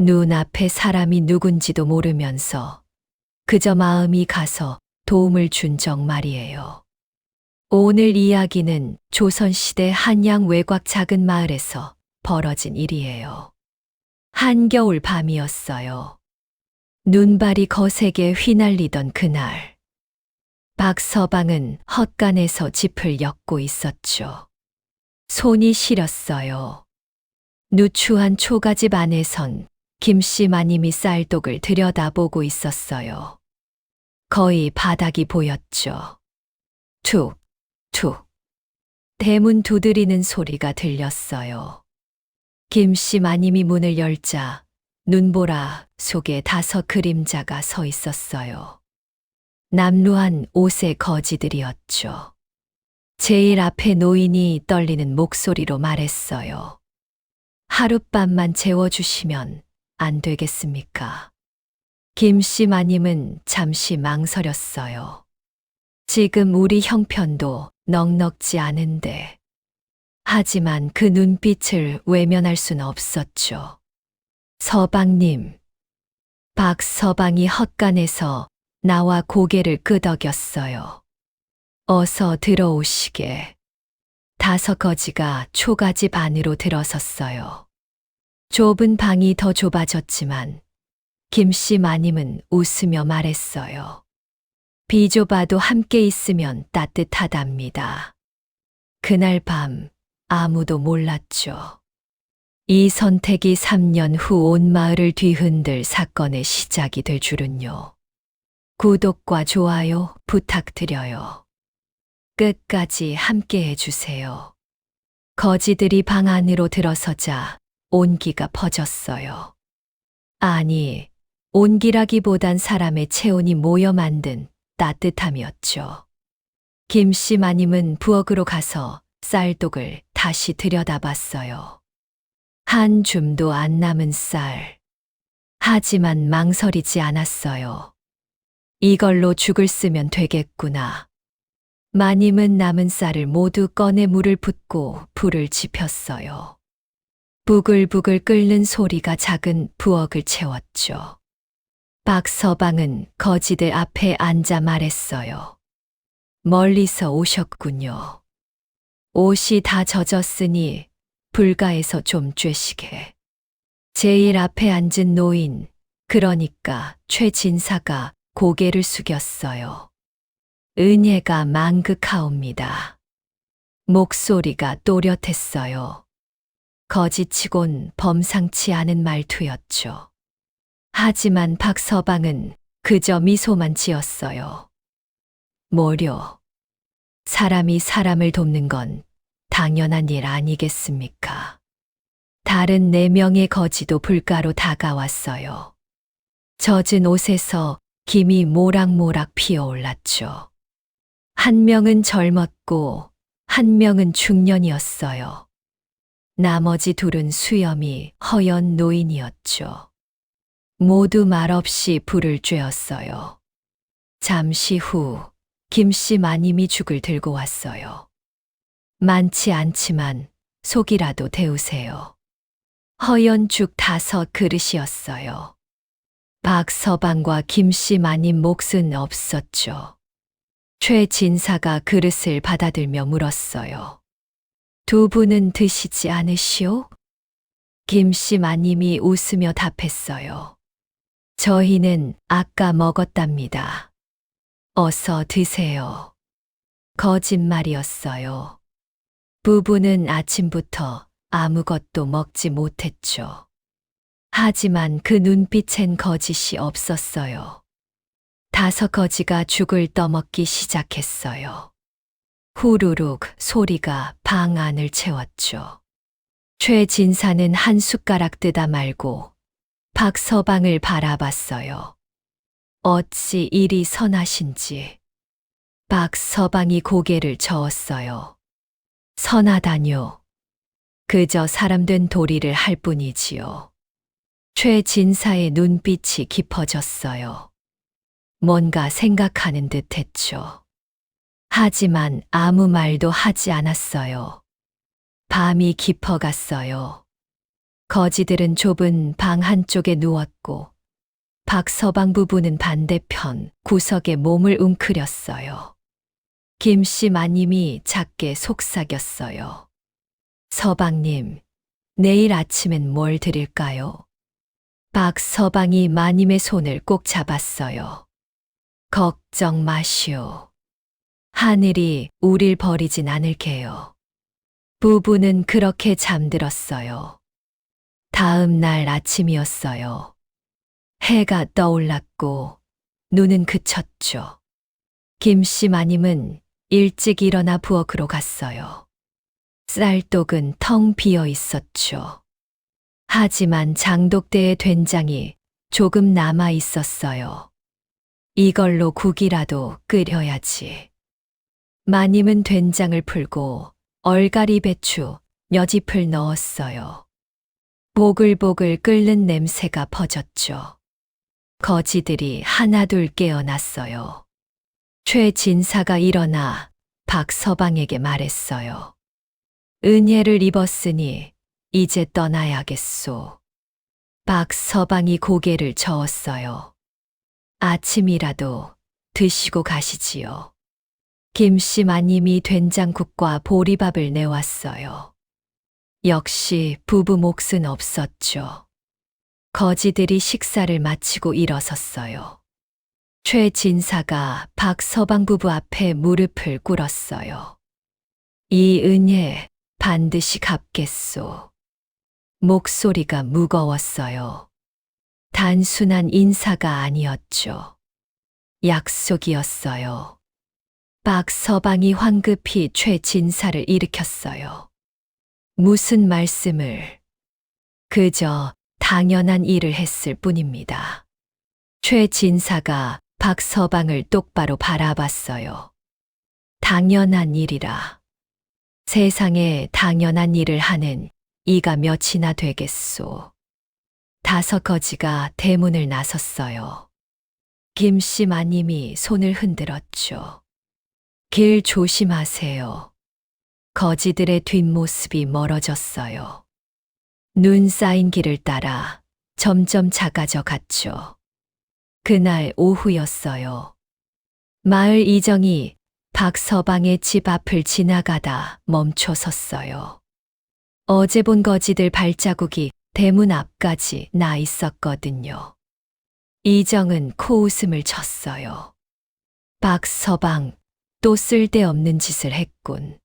눈앞에 사람이 누군지도 모르면서 그저 마음이 가서 도움을 준 적 말이에요. 오늘 이야기는 조선시대 한양 외곽 작은 마을에서 벌어진 일이에요. 한겨울 밤이었어요. 눈발이 거세게 휘날리던 그날. 박서방은 헛간에서 짚을 엮고 있었죠. 손이 시렸어요. 누추한 초가집 안에선 김씨 마님이 쌀독을 들여다보고 있었어요. 거의 바닥이 보였죠. 툭, 툭. 대문 두드리는 소리가 들렸어요. 김씨 마님이 문을 열자 눈보라 속에 5 그림자가 서 있었어요. 남루한 옷의 거지들이었죠. 제일 앞에 노인이 떨리는 목소리로 말했어요. 하룻밤만 재워주시면 안 되겠습니까? 김씨 마님은 잠시 망설였어요. 지금 우리 형편도 넉넉지 않은데. 하지만 그 눈빛을 외면할 수는 없었죠. 서방님. 박서방이 헛간에서 나와 고개를 끄덕였어요. 어서 들어오시게. 5 거지가 초가집 안으로 들어섰어요. 좁은 방이 더 좁아졌지만 김씨 마님은 웃으며 말했어요. 비좁아도 함께 있으면 따뜻하답니다. 그날 밤 아무도 몰랐죠. 이 선택이 3년 후 온 마을을 뒤흔들 사건의 시작이 될 줄은요. 구독과 좋아요 부탁드려요. 끝까지 함께 해주세요. 거지들이 방 안으로 들어서자 온기가 퍼졌어요. 아니, 온기라기보단 사람의 체온이 모여 만든 따뜻함이었죠. 김씨 마님은 부엌으로 가서 쌀독을 다시 들여다봤어요. 한 줌도 안 남은 쌀. 하지만 망설이지 않았어요. 이걸로 죽을 쓰면 되겠구나. 마님은 남은 쌀을 모두 꺼내 물을 붓고 불을 지폈어요. 부글부글 끓는 소리가 작은 부엌을 채웠죠. 박서방은 거지들 앞에 앉아 말했어요. 멀리서 오셨군요. 옷이 다 젖었으니 불가에서 좀 쬐시게. 제일 앞에 앉은 노인, 그러니까 최진사가 고개를 숙였어요. 은혜가 망극하옵니다. 목소리가 또렷했어요. 거지치곤 범상치 않은 말투였죠. 하지만 박서방은 그저 미소만 지었어요. 뭐려. 사람이 사람을 돕는 건 당연한 일 아니겠습니까? 다른 4명의 거지도 불가로 다가왔어요. 젖은 옷에서 김이 모락모락 피어올랐죠. 한 명은 젊었고 한 명은 중년이었어요. 나머지 2은 수염이 허연 노인이었죠. 모두 말없이 불을 쬐었어요. 잠시 후 김씨 마님이 죽을 들고 왔어요. 많지 않지만 속이라도 데우세요. 허연 죽 5 그릇이었어요. 박서방과 김씨 마님 몫은 없었죠. 최진사가 그릇을 받아들며 물었어요. 2 분은 드시지 않으시오? 김씨 마님이 웃으며 답했어요. 저희는 아까 먹었답니다. 어서 드세요. 거짓말이었어요. 부부는 아침부터 아무것도 먹지 못했죠. 하지만 그 눈빛엔 거짓이 없었어요. 5 거지가 죽을 떠먹기 시작했어요. 후루룩 소리가 방 안을 채웠죠. 최진사는 한 숟가락 뜨다 말고 박서방을 바라봤어요. 어찌 이리 선하신지. 박서방이 고개를 저었어요. 선하다뇨. 그저 사람된 도리를 할 뿐이지요. 최진사의 눈빛이 깊어졌어요. 뭔가 생각하는 듯 했죠. 하지만 아무 말도 하지 않았어요. 밤이 깊어갔어요. 거지들은 좁은 방 한쪽에 누웠고 박서방 부부는 반대편 구석에 몸을 웅크렸어요. 김씨 마님이 작게 속삭였어요. 서방님, 내일 아침엔 뭘 드릴까요? 박서방이 마님의 손을 꼭 잡았어요. 걱정 마시오. 하늘이 우릴 버리진 않을게요. 부부는 그렇게 잠들었어요. 다음 날 아침이었어요. 해가 떠올랐고 눈은 그쳤죠. 김씨 마님은 일찍 일어나 부엌으로 갔어요. 쌀독은 텅 비어 있었죠. 하지만 장독대의 된장이 조금 남아 있었어요. 이걸로 국이라도 끓여야지. 마님은 된장을 풀고 얼갈이 배추, 엿잎을 넣었어요. 보글보글 끓는 냄새가 퍼졌죠. 거지들이 하나둘 깨어났어요. 최진사가 일어나 박서방에게 말했어요. 은혜를 입었으니 이제 떠나야겠소. 박서방이 고개를 저었어요. 아침이라도 드시고 가시지요. 김씨 마님이 된장국과 보리밥을 내왔어요. 역시 부부 몫은 없었죠. 거지들이 식사를 마치고 일어섰어요. 최진사가 박서방 부부 앞에 무릎을 꿇었어요. 이 은혜 반드시 갚겠소. 목소리가 무거웠어요. 단순한 인사가 아니었죠. 약속이었어요. 박서방이 황급히 최진사를 일으켰어요. 무슨 말씀을? 그저 당연한 일을 했을 뿐입니다. 최진사가 박서방을 똑바로 바라봤어요. 당연한 일이라. 세상에 당연한 일을 하는 이가 몇이나 되겠소. 5 거지가 대문을 나섰어요. 김씨 마님이 손을 흔들었죠. 길 조심하세요. 거지들의 뒷모습이 멀어졌어요. 눈 쌓인 길을 따라 점점 작아져 갔죠. 그날 오후였어요. 마을 이정이 박서방의 집 앞을 지나가다 멈춰 섰어요. 어제 본 거지들 발자국이 대문 앞까지 나 있었거든요. 이정은 코웃음을 쳤어요. 박서방, 또 쓸데없는 짓을 했군.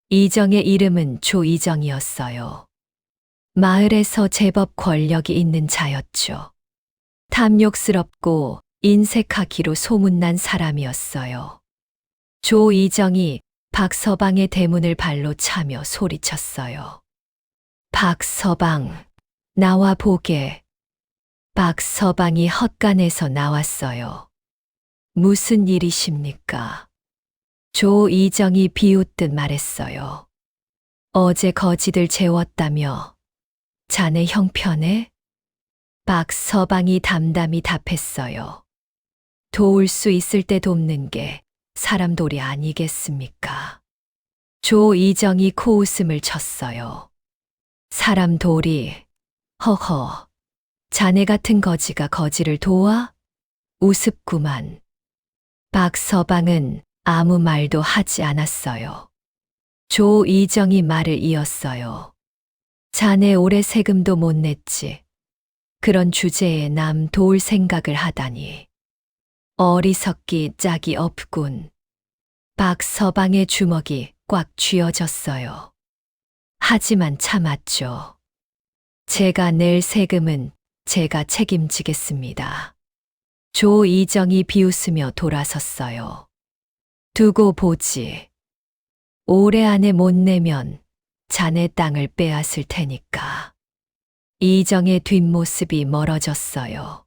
이정의 이름은 조이정이었어요. 마을에서 제법 권력이 있는 자였죠. 탐욕스럽고 인색하기로 소문난 사람이었어요. 조이정이 박서방의 대문을 발로 차며 소리쳤어요. 박서방, 나와 보게. 박서방이 헛간에서 나왔어요. 무슨 일이십니까? 조이정이 비웃듯 말했어요. 어제 거지들 재웠다며. 자네 형편에? 박서방이 담담히 답했어요. 도울 수 있을 때 돕는 게 사람 도리 아니겠습니까? 조이정이 코웃음을 쳤어요. 사람 도리, 허허, 자네 같은 거지가 거지를 도와? 우습구만. 박서방은 아무 말도 하지 않았어요. 조이정이 말을 이었어요. 자네 올해 세금도 못 냈지. 그런 주제에 남 도울 생각을 하다니. 어리석기 짝이 없군. 박서방의 주먹이 꽉 쥐어졌어요. 하지만 참았죠. 제가 낼 세금은 제가 책임지겠습니다. 조이정이 비웃으며 돌아섰어요. 두고 보지. 올해 안에 못 내면 자네 땅을 빼앗을 테니까. 이정의 뒷모습이 멀어졌어요.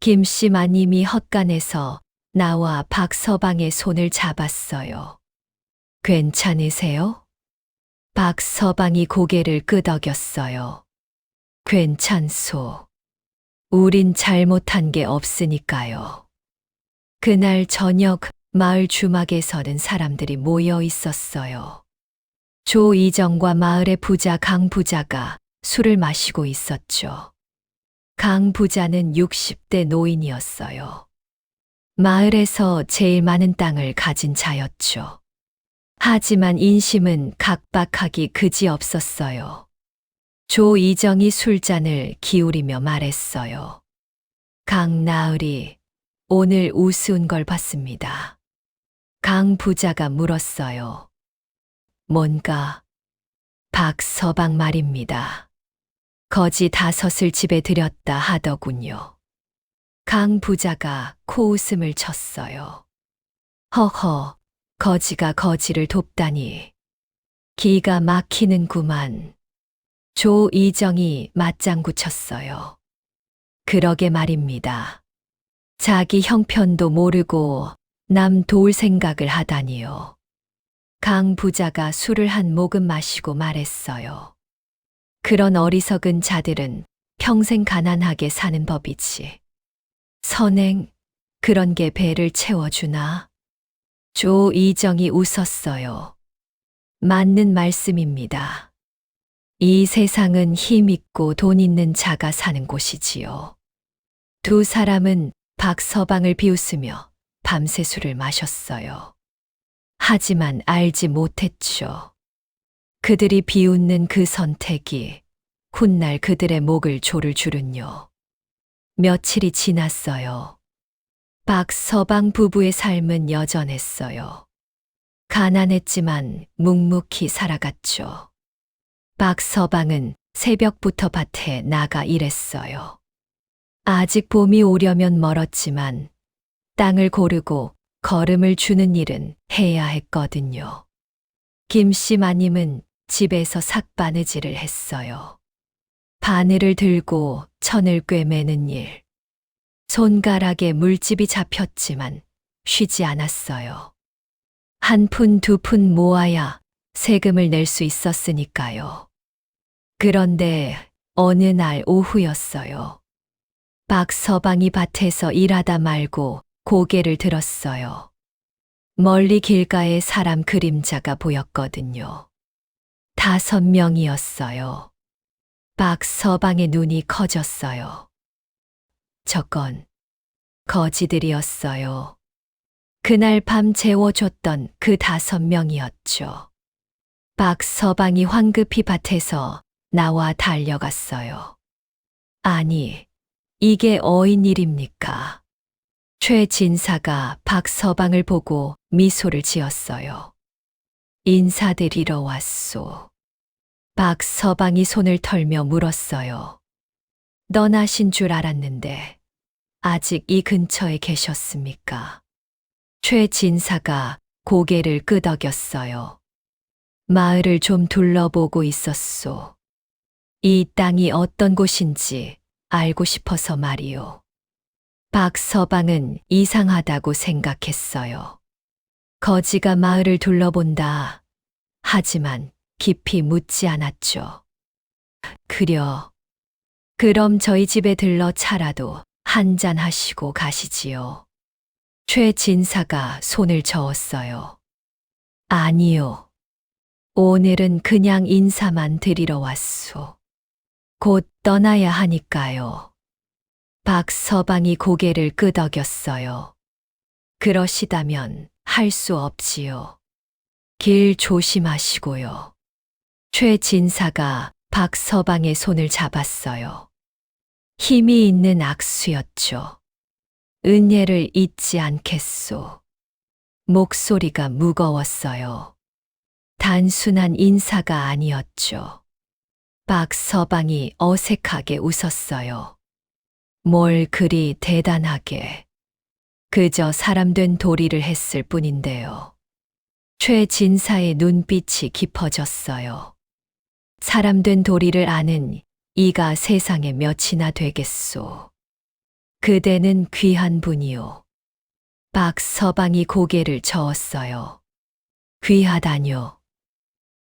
김씨 마님이 헛간에서 나와 박서방의 손을 잡았어요. 괜찮으세요? 박서방이 고개를 끄덕였어요. 괜찮소. 우린 잘못한 게 없으니까요. 그날 저녁 마을 주막에서는 사람들이 모여 있었어요. 조이정과 마을의 부자 강 부자가 술을 마시고 있었죠. 강 부자는 60대 노인이었어요. 마을에서 제일 많은 땅을 가진 자였죠. 하지만 인심은 각박하기 그지없었어요. 조이정이 술잔을 기울이며 말했어요. 강나으리, 오늘 우스운 걸 봤습니다. 강 부자가 물었어요. 뭔가? 박서방 말입니다. 거지 5을 집에 들였다 하더군요. 강 부자가 코웃음을 쳤어요. 허허, 거지가 거지를 돕다니. 기가 막히는구만. 조이정이 맞장구 쳤어요. 그러게 말입니다. 자기 형편도 모르고 남 도울 생각을 하다니요. 강 부자가 술을 한 모금 마시고 말했어요. 그런 어리석은 자들은 평생 가난하게 사는 법이지. 선행, 그런 게 배를 채워주나? 조이정이 웃었어요. 맞는 말씀입니다. 이 세상은 힘 있고 돈 있는 자가 사는 곳이지요. 두 사람은 박서방을 비웃으며 밤새 술을 마셨어요. 하지만 알지 못했죠. 그들이 비웃는 그 선택이 훗날 그들의 목을 조를 줄은요. 며칠이 지났어요. 박서방 부부의 삶은 여전했어요. 가난했지만 묵묵히 살아갔죠. 박서방은 새벽부터 밭에 나가 일했어요. 아직 봄이 오려면 멀었지만 땅을 고르고 거름을 주는 일은 해야 했거든요. 김씨 마님은 집에서 삭바느질을 했어요. 바늘을 들고 천을 꿰매는 일. 손가락에 물집이 잡혔지만 쉬지 않았어요. 한 푼, 2푼 모아야 세금을 낼 수 있었으니까요. 그런데 어느 날 오후였어요. 박서방이 밭에서 일하다 말고 고개를 들었어요. 멀리 길가에 사람 그림자가 보였거든요. 5명이었어요. 박서방의 눈이 커졌어요. 저건 거지들이었어요. 그날 밤 재워줬던 그 5명이었죠. 박서방이 황급히 밭에서 나와 달려갔어요. 아니, 이게 어인 일입니까? 최 진사가 박서방을 보고 미소를 지었어요. 인사드리러 왔소. 박서방이 손을 털며 물었어요. 떠나신 줄 알았는데 아직 이 근처에 계셨습니까? 최 진사가 고개를 끄덕였어요. 마을을 좀 둘러보고 있었소. 이 땅이 어떤 곳인지 알고 싶어서 말이요. 박서방은 이상하다고 생각했어요. 거지가 마을을 둘러본다. 하지만 깊이 묻지 않았죠. 그려. 그럼 저희 집에 들러 차라도 한잔 하시고 가시지요. 최 진사가 손을 저었어요. 아니요. 오늘은 그냥 인사만 드리러 왔소. 곧 떠나야 하니까요. 박서방이 고개를 끄덕였어요. 그러시다면 할 수 없지요. 길 조심하시고요. 최 진사가 박서방의 손을 잡았어요. 힘이 있는 악수였죠. 은혜를 잊지 않겠소. 목소리가 무거웠어요. 단순한 인사가 아니었죠. 박서방이 어색하게 웃었어요. 뭘 그리 대단하게. 그저 사람된 도리를 했을 뿐인데요. 최 진사의 눈빛이 깊어졌어요. 사람된 도리를 아는 이가 세상에 몇이나 되겠소. 그대는 귀한 분이요. 박서방이 고개를 저었어요. 귀하다뇨.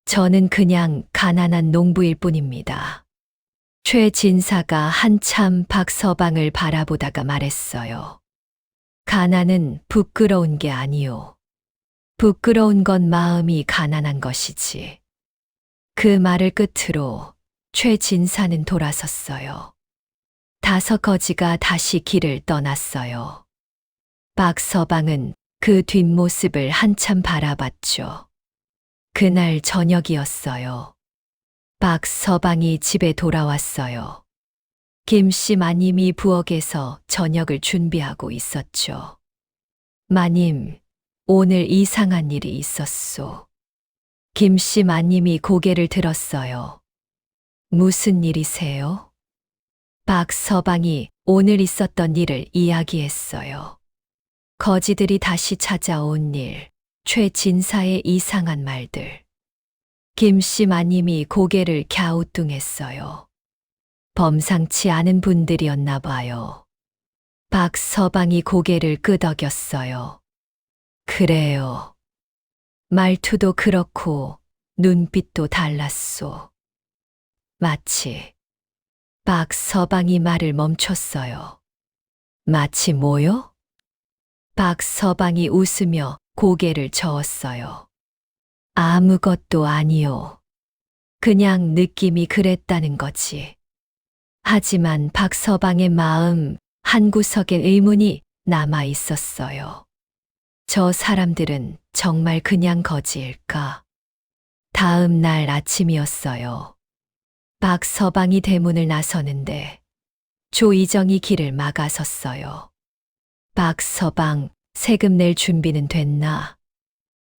저는 그냥 가난한 농부일 뿐입니다. 최 진사가 한참 박서방을 바라보다가 말했어요. 가난은 부끄러운 게 아니요. 부끄러운 건 마음이 가난한 것이지. 그 말을 끝으로 최진사는 돌아섰어요. 5 거지가 다시 길을 떠났어요. 박서방은 그 뒷모습을 한참 바라봤죠. 그날 저녁이었어요. 박서방이 집에 돌아왔어요. 김씨 마님이 부엌에서 저녁을 준비하고 있었죠. 마님, 오늘 이상한 일이 있었소. 김씨 마님이 고개를 들었어요. 무슨 일이세요? 박서방이 오늘 있었던 일을 이야기했어요. 거지들이 다시 찾아온 일, 최진사의 이상한 말들. 김씨 마님이 고개를 갸우뚱했어요. 범상치 않은 분들이었나 봐요. 박서방이 고개를 끄덕였어요. 그래요. 말투도 그렇고 눈빛도 달랐소. 마치. 박서방이 말을 멈췄어요. 마치 뭐요? 박서방이 웃으며 고개를 저었어요. 아무것도 아니요. 그냥 느낌이 그랬다는 거지. 하지만 박서방의 마음 한구석에 의문이 남아 있었어요. 저 사람들은 정말 그냥 거지일까? 다음 날 아침이었어요. 박서방이 대문을 나서는데 조이정이 길을 막아섰어요. 박서방, 세금 낼 준비는 됐나?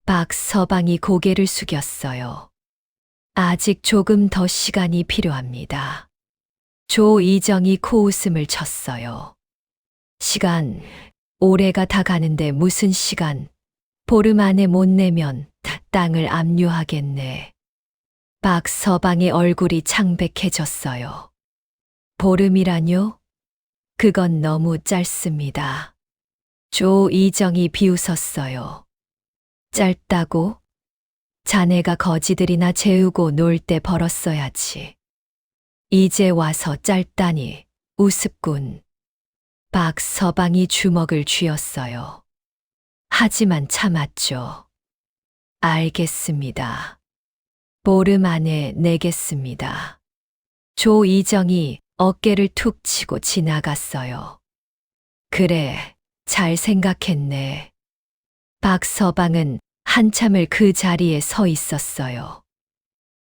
박서방이 고개를 숙였어요. 아직 조금 더 시간이 필요합니다. 조이정이 코웃음을 쳤어요. 시간, 올해가 다 가는데 무슨 시간, 보름 안에 못 내면 땅을 압류하겠네. 박서방의 얼굴이 창백해졌어요. 보름이라뇨? 그건 너무 짧습니다. 조이정이 비웃었어요. 짧다고? 자네가 거지들이나 재우고 놀 때 벌었어야지. 이제 와서 짧다니 우습군. 박서방이 주먹을 쥐었어요. 하지만 참았죠. 알겠습니다. 보름 안에 내겠습니다. 조이정이 어깨를 툭 치고 지나갔어요. 그래, 잘 생각했네. 박서방은 한참을 그 자리에 서 있었어요.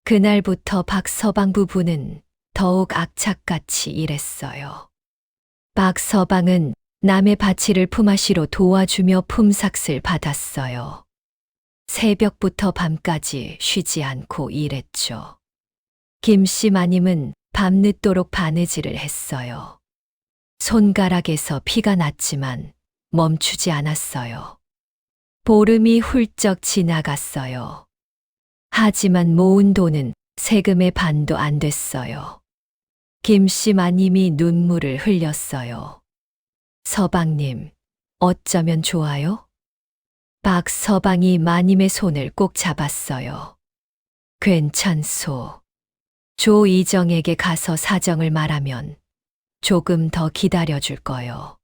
그날부터 박서방 부부는 더욱 악착같이 일했어요. 박서방은 남의 바치를 품앗이로 도와주며 품삯을 받았어요. 새벽부터 밤까지 쉬지 않고 일했죠. 김씨 마님은 밤늦도록 바느질을 했어요. 손가락에서 피가 났지만 멈추지 않았어요. 보름이 훌쩍 지나갔어요. 하지만 모은 돈은 세금의 반도 안 됐어요. 김씨 마님이 눈물을 흘렸어요. 서방님, 어쩌면 좋아요? 박서방이 마님의 손을 꼭 잡았어요. 괜찮소. 조이정에게 가서 사정을 말하면 조금 더 기다려줄 거요.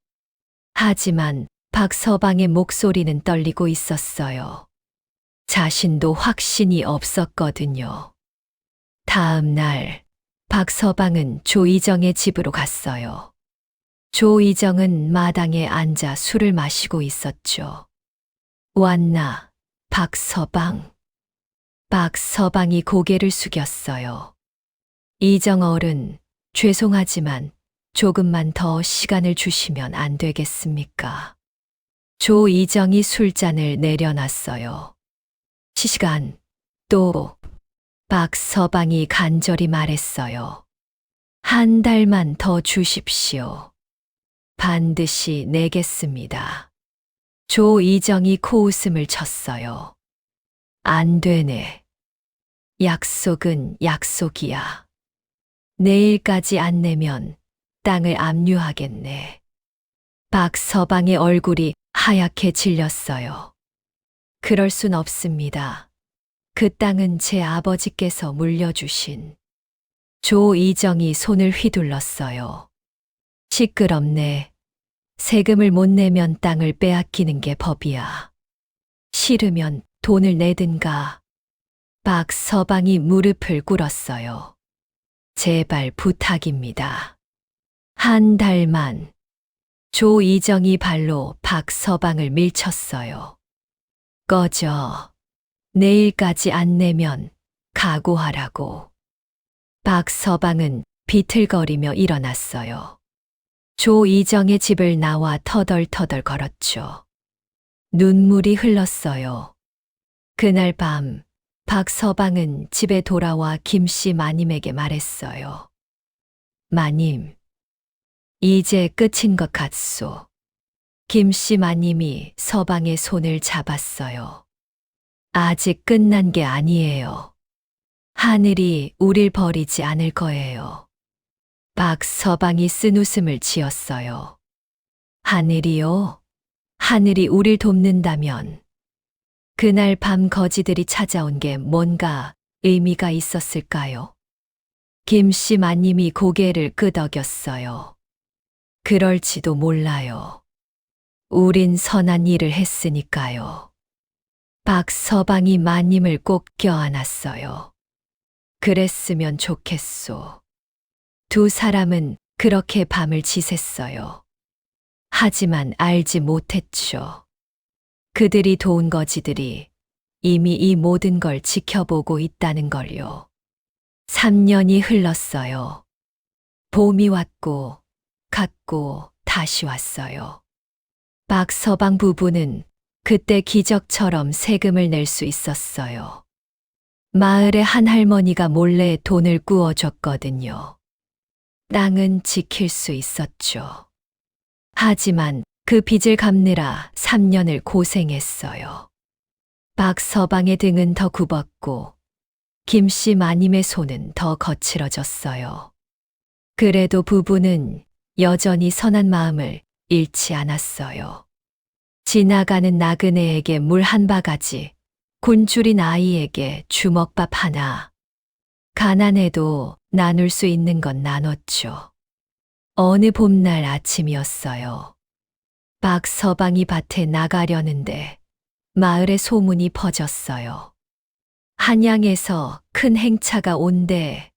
하지만 박서방의 목소리는 떨리고 있었어요. 자신도 확신이 없었거든요. 다음 날 박서방은 조이정의 집으로 갔어요. 조이정은 마당에 앉아 술을 마시고 있었죠. 왔나, 박서방. 박서방이 고개를 숙였어요. 이정 어른, 죄송하지만 조금만 더 시간을 주시면 안 되겠습니까? 조이정이 술잔을 내려놨어요. 시간, 또. 박서방이 간절히 말했어요. 한 달만 더 주십시오. 반드시 내겠습니다. 조이정이 코웃음을 쳤어요. 안 되네. 약속은 약속이야. 내일까지 안 내면 땅을 압류하겠네. 박서방의 얼굴이 하얗게 질렸어요. 그럴 순 없습니다. 그 땅은 제 아버지께서 물려주신. 조이정이 손을 휘둘렀어요. 시끄럽네. 세금을 못 내면 땅을 빼앗기는 게 법이야. 싫으면 돈을 내든가. 박서방이 무릎을 꿇었어요. 제발 부탁입니다. 한 달만. 조이정이 발로 박서방을 밀쳤어요. 꺼져. 내일까지 안 내면 각오하라고. 박서방은 비틀거리며 일어났어요. 조이정의 집을 나와 터덜터덜 걸었죠. 눈물이 흘렀어요. 그날 밤 박서방은 집에 돌아와 김씨 마님에게 말했어요. 마님, 이제 끝인 것 같소. 김씨 마님이 서방의 손을 잡았어요. 아직 끝난 게 아니에요. 하늘이 우릴 버리지 않을 거예요. 박서방이 쓴웃음을 지었어요. 하늘이요? 하늘이 우릴 돕는다면 그날 밤 거지들이 찾아온 게 뭔가 의미가 있었을까요? 김씨 마님이 고개를 끄덕였어요. 그럴지도 몰라요. 우린 선한 일을 했으니까요. 박서방이 마님을 꼭 껴안았어요. 그랬으면 좋겠소. 두 사람은 그렇게 밤을 지샜어요. 하지만 알지 못했죠. 그들이 도운 거지들이 이미 이 모든 걸 지켜보고 있다는 걸요. 3년이 흘렀어요. 봄이 왔고, 갔고, 다시 왔어요. 박서방 부부는 그때 기적처럼 세금을 낼 수 있었어요. 마을의 한 할머니가 몰래 돈을 구워줬거든요. 땅은 지킬 수 있었죠. 하지만 그 빚을 갚느라 3년을 고생했어요. 박서방의 등은 더 굽었고 김씨 마님의 손은 더 거칠어졌어요. 그래도 부부는 여전히 선한 마음을 잃지 않았어요. 지나가는 나그네에게 물 한 바가지, 굶주린 아이에게 주먹밥 하나, 가난해도 나눌 수 있는 건 나눴죠. 어느 봄날 아침이었어요. 박서방이 밭에 나가려는데 마을에 소문이 퍼졌어요. 한양에서 큰 행차가 온대.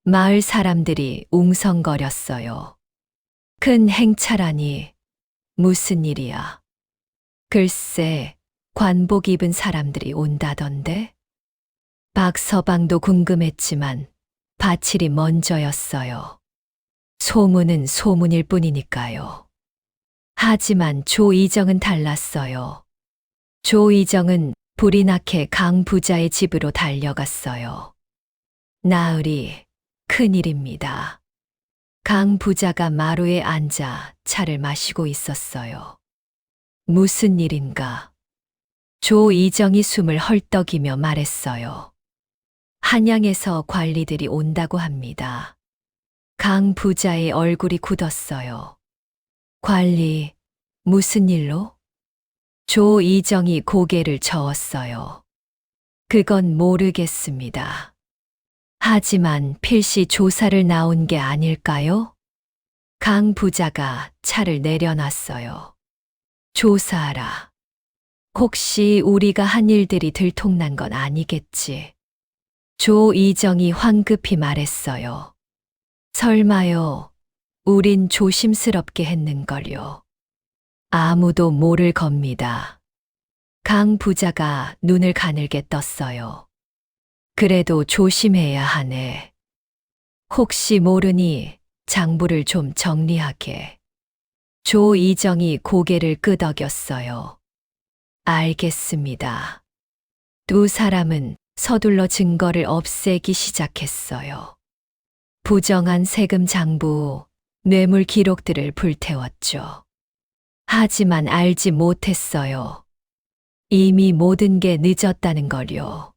마을 사람들이 웅성거렸어요. 큰 행차라니 무슨 일이야? 글쎄, 관복 입은 사람들이 온다던데? 박서방도 궁금했지만 바칠이 먼저였어요. 소문은 소문일 뿐이니까요. 하지만 조이정은 달랐어요. 조이정은 불이 나게 강 부자의 집으로 달려갔어요. 나으리, 큰일입니다. 강 부자가 마루에 앉아 차를 마시고 있었어요. 무슨 일인가? 조이정이 숨을 헐떡이며 말했어요. 한양에서 관리들이 온다고 합니다. 강 부자의 얼굴이 굳었어요. 관리, 무슨 일로? 조이정이 고개를 저었어요. 그건 모르겠습니다. 하지만 필시 조사를 나온 게 아닐까요? 강 부자가 차를 내려놨어요. 조사하라. 혹시 우리가 한 일들이 들통난 건 아니겠지. 조이정이 황급히 말했어요. 설마요. 우린 조심스럽게 했는걸요. 아무도 모를 겁니다. 강 부자가 눈을 가늘게 떴어요. 그래도 조심해야 하네. 혹시 모르니 장부를 좀 정리하게. 조이정이 고개를 끄덕였어요. 알겠습니다. 두 사람은 서둘러 증거를 없애기 시작했어요. 부정한 세금 장부, 뇌물 기록들을 불태웠죠. 하지만 알지 못했어요. 이미 모든 게 늦었다는 걸요.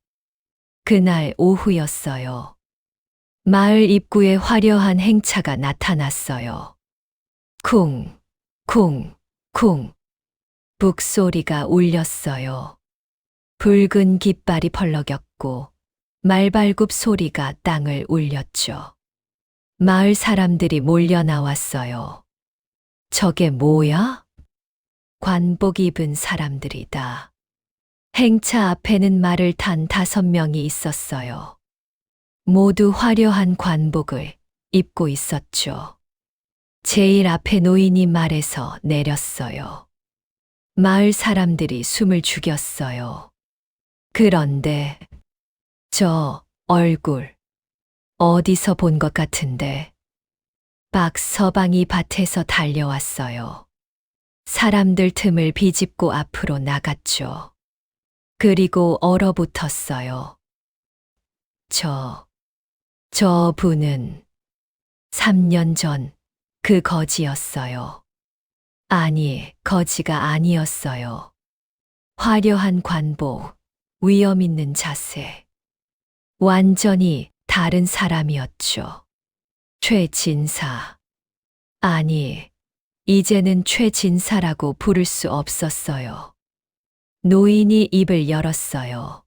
그날 오후였어요. 마을 입구에 화려한 행차가 나타났어요. 쿵, 쿵, 쿵. 북소리가 울렸어요. 붉은 깃발이 펄럭였고 말발굽 소리가 땅을 울렸죠. 마을 사람들이 몰려 나왔어요. 저게 뭐야? 관복 입은 사람들이다. 행차 앞에는 말을 탄 5명이 있었어요. 모두 화려한 관복을 입고 있었죠. 제일 앞에 노인이 말에서 내렸어요. 마을 사람들이 숨을 죽였어요. 그런데 저 얼굴 어디서 본 것 같은데. 박서방이 밭에서 달려왔어요. 사람들 틈을 비집고 앞으로 나갔죠. 그리고 얼어붙었어요. 저 분은 3년 전 그 거지였어요. 아니, 거지가 아니었어요. 화려한 관복, 위험 있는 자세. 완전히 다른 사람이었죠. 최진사. 아니, 이제는 최진사라고 부를 수 없었어요. 노인이 입을 열었어요.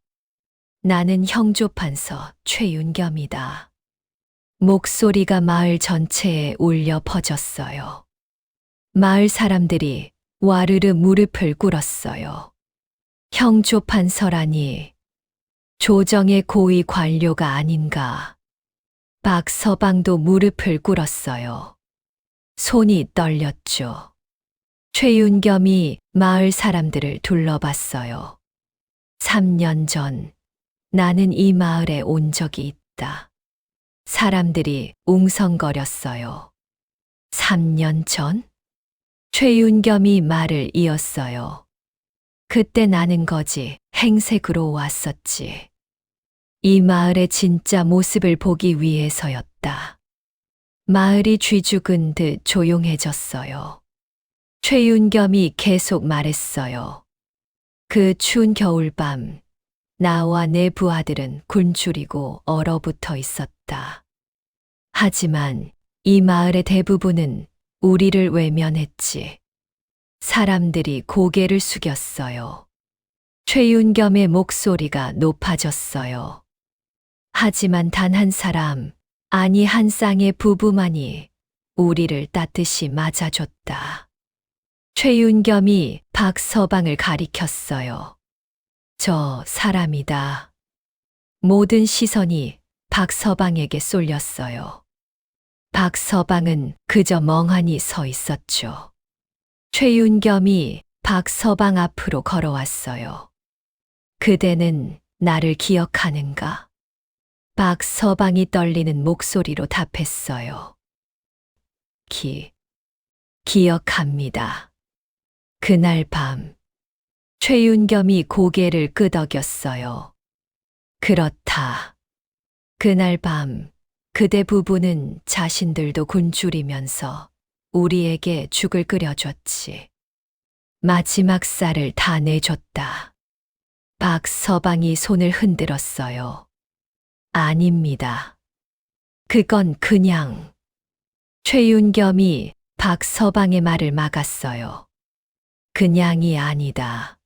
나는 형조판서 최윤겸이다. 목소리가 마을 전체에 울려 퍼졌어요. 마을 사람들이 와르르 무릎을 꿇었어요. 형조판서라니 조정의 고위 관료가 아닌가. 박서방도 무릎을 꿇었어요. 손이 떨렸죠. 최윤겸이 마을 사람들을 둘러봤어요. 3년 전 나는 이 마을에 온 적이 있다. 사람들이 웅성거렸어요. 3년 전? 최윤겸이 말을 이었어요. 그때 나는 거지 행색으로 왔었지. 이 마을의 진짜 모습을 보기 위해서였다. 마을이 쥐죽은 듯 조용해졌어요. 최윤겸이 계속 말했어요. 그 추운 겨울밤, 나와 내 부하들은 굶주리고 얼어붙어 있었다. 하지만 이 마을의 대부분은 우리를 외면했지. 사람들이 고개를 숙였어요. 최윤겸의 목소리가 높아졌어요. 하지만 단 한 사람, 아니 한 쌍의 부부만이 우리를 따뜻이 맞아줬다. 최윤겸이 박서방을 가리켰어요. 저 사람이다. 모든 시선이 박서방에게 쏠렸어요. 박서방은 그저 멍하니 서 있었죠. 최윤겸이 박서방 앞으로 걸어왔어요. 그대는 나를 기억하는가? 박서방이 떨리는 목소리로 답했어요. 기억합니다. 그날 밤, 최윤겸이 고개를 끄덕였어요. 그렇다. 그날 밤, 그대 부부는 자신들도 굶주리면서 우리에게 죽을 끓여줬지. 마지막 쌀을 다 내줬다. 박서방이 손을 흔들었어요. 아닙니다. 그건 그냥. 최윤겸이 박서방의 말을 막았어요. 그냥이 아니다.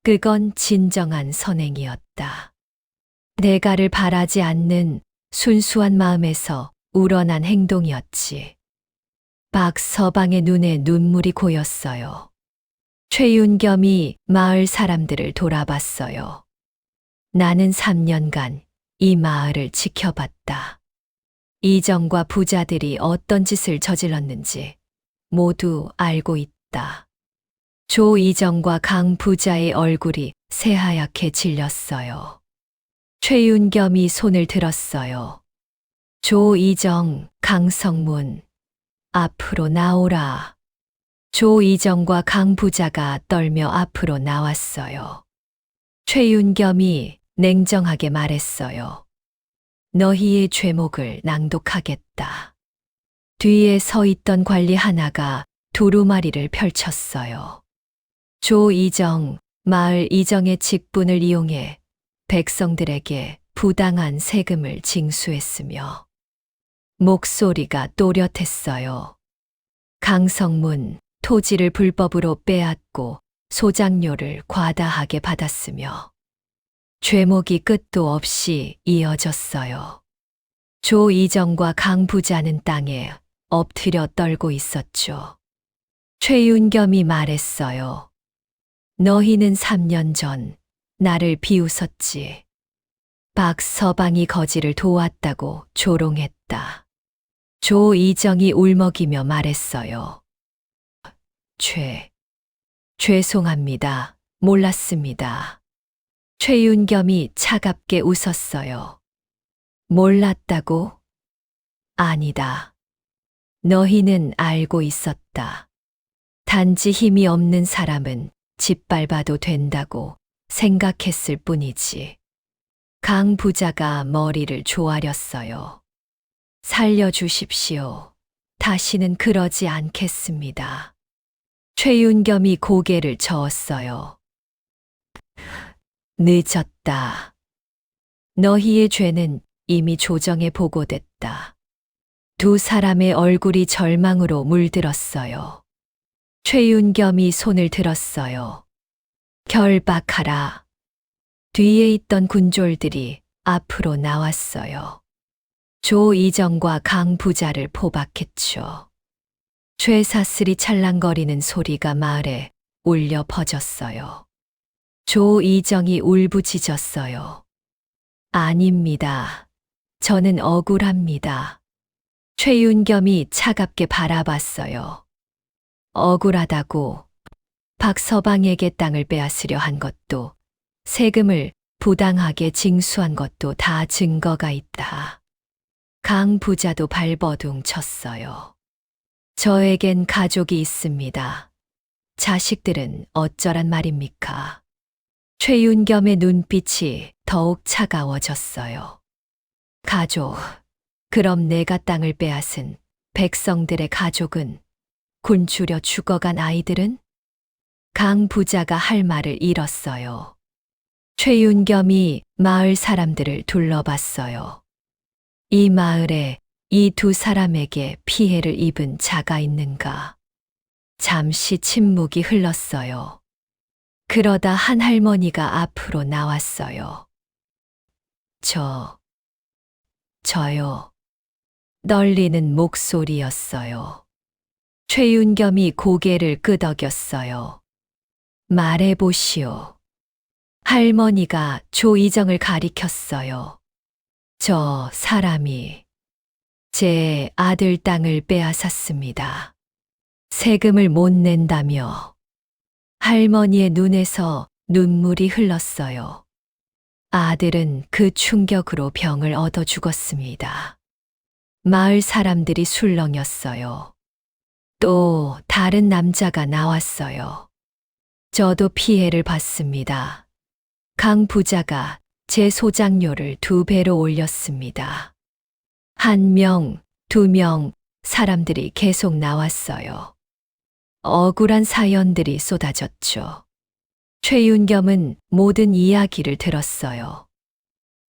그건 진정한 선행이었다. 대가를 바라지 않는 순수한 마음에서 우러난 행동이었지. 박서방의 눈에 눈물이 고였어요. 최윤겸이 마을 사람들을 돌아봤어요. 나는 3년간 이 마을을 지켜봤다. 이정과 부자들이 어떤 짓을 저질렀는지 모두 알고 있다. 조이정과 강 부자의 얼굴이 새하얗게 질렸어요. 최윤겸이 손을 들었어요. 조이정, 강성문, 앞으로 나오라. 조이정과 강 부자가 떨며 앞으로 나왔어요. 최윤겸이 냉정하게 말했어요. 너희의 죄목을 낭독하겠다. 뒤에 서 있던 관리 하나가 두루마리를 펼쳤어요. 조이정, 마을 이정의 직분을 이용해 백성들에게 부당한 세금을 징수했으며 목소리가 또렷했어요. 강성문, 토지를 불법으로 빼앗고 소장료를 과다하게 받았으며 죄목이 끝도 없이 이어졌어요. 조이정과 강 부자는 땅에 엎드려 떨고 있었죠. 최윤겸이 말했어요. 너희는 3년 전 나를 비웃었지. 박서방이 거지를 도왔다고 조롱했다. 조이정이 울먹이며 말했어요. 죄송합니다. 몰랐습니다. 최윤겸이 차갑게 웃었어요. 몰랐다고? 아니다. 너희는 알고 있었다. 단지 힘이 없는 사람은 짓밟아도 된다고 생각했을 뿐이지. 강 부자가 머리를 조아렸어요. 살려주십시오. 다시는 그러지 않겠습니다. 최윤겸이 고개를 저었어요. 늦었다. 너희의 죄는 이미 조정에 보고됐다. 두 사람의 얼굴이 절망으로 물들었어요. 최윤겸이 손을 들었어요. 결박하라. 뒤에 있던 군졸들이 앞으로 나왔어요. 조이정과 강 부자를 포박했죠. 쇠사슬이 찰랑거리는 소리가 마을에 울려 퍼졌어요. 조이정이 울부짖었어요. 아닙니다. 저는 억울합니다. 최윤겸이 차갑게 바라봤어요. 억울하다고 박서방에게 땅을 빼앗으려 한 것도 세금을 부당하게 징수한 것도 다 증거가 있다. 강 부자도 발버둥 쳤어요. 저에겐 가족이 있습니다. 자식들은 어쩌란 말입니까? 최윤겸의 눈빛이 더욱 차가워졌어요. 가족, 그럼 내가 땅을 빼앗은 백성들의 가족은 굶주려 죽어간 아이들은? 강 부자가 할 말을 잃었어요. 최윤겸이 마을 사람들을 둘러봤어요. 이 마을에 이 두 사람에게 피해를 입은 자가 있는가? 잠시 침묵이 흘렀어요. 그러다 한 할머니가 앞으로 나왔어요. 저요. 떨리는 목소리였어요. 최윤겸이 고개를 끄덕였어요. 말해보시오. 할머니가 조이정을 가리켰어요. 저 사람이 제 아들 땅을 빼앗았습니다. 세금을 못 낸다며. 할머니의 눈에서 눈물이 흘렀어요. 아들은 그 충격으로 병을 얻어 죽었습니다. 마을 사람들이 술렁였어요. 또 다른 남자가 나왔어요. 저도 피해를 봤습니다. 강 부자가 제 소장료를 2배로 올렸습니다. 1명, 2명 사람들이 계속 나왔어요. 억울한 사연들이 쏟아졌죠. 최윤겸은 모든 이야기를 들었어요.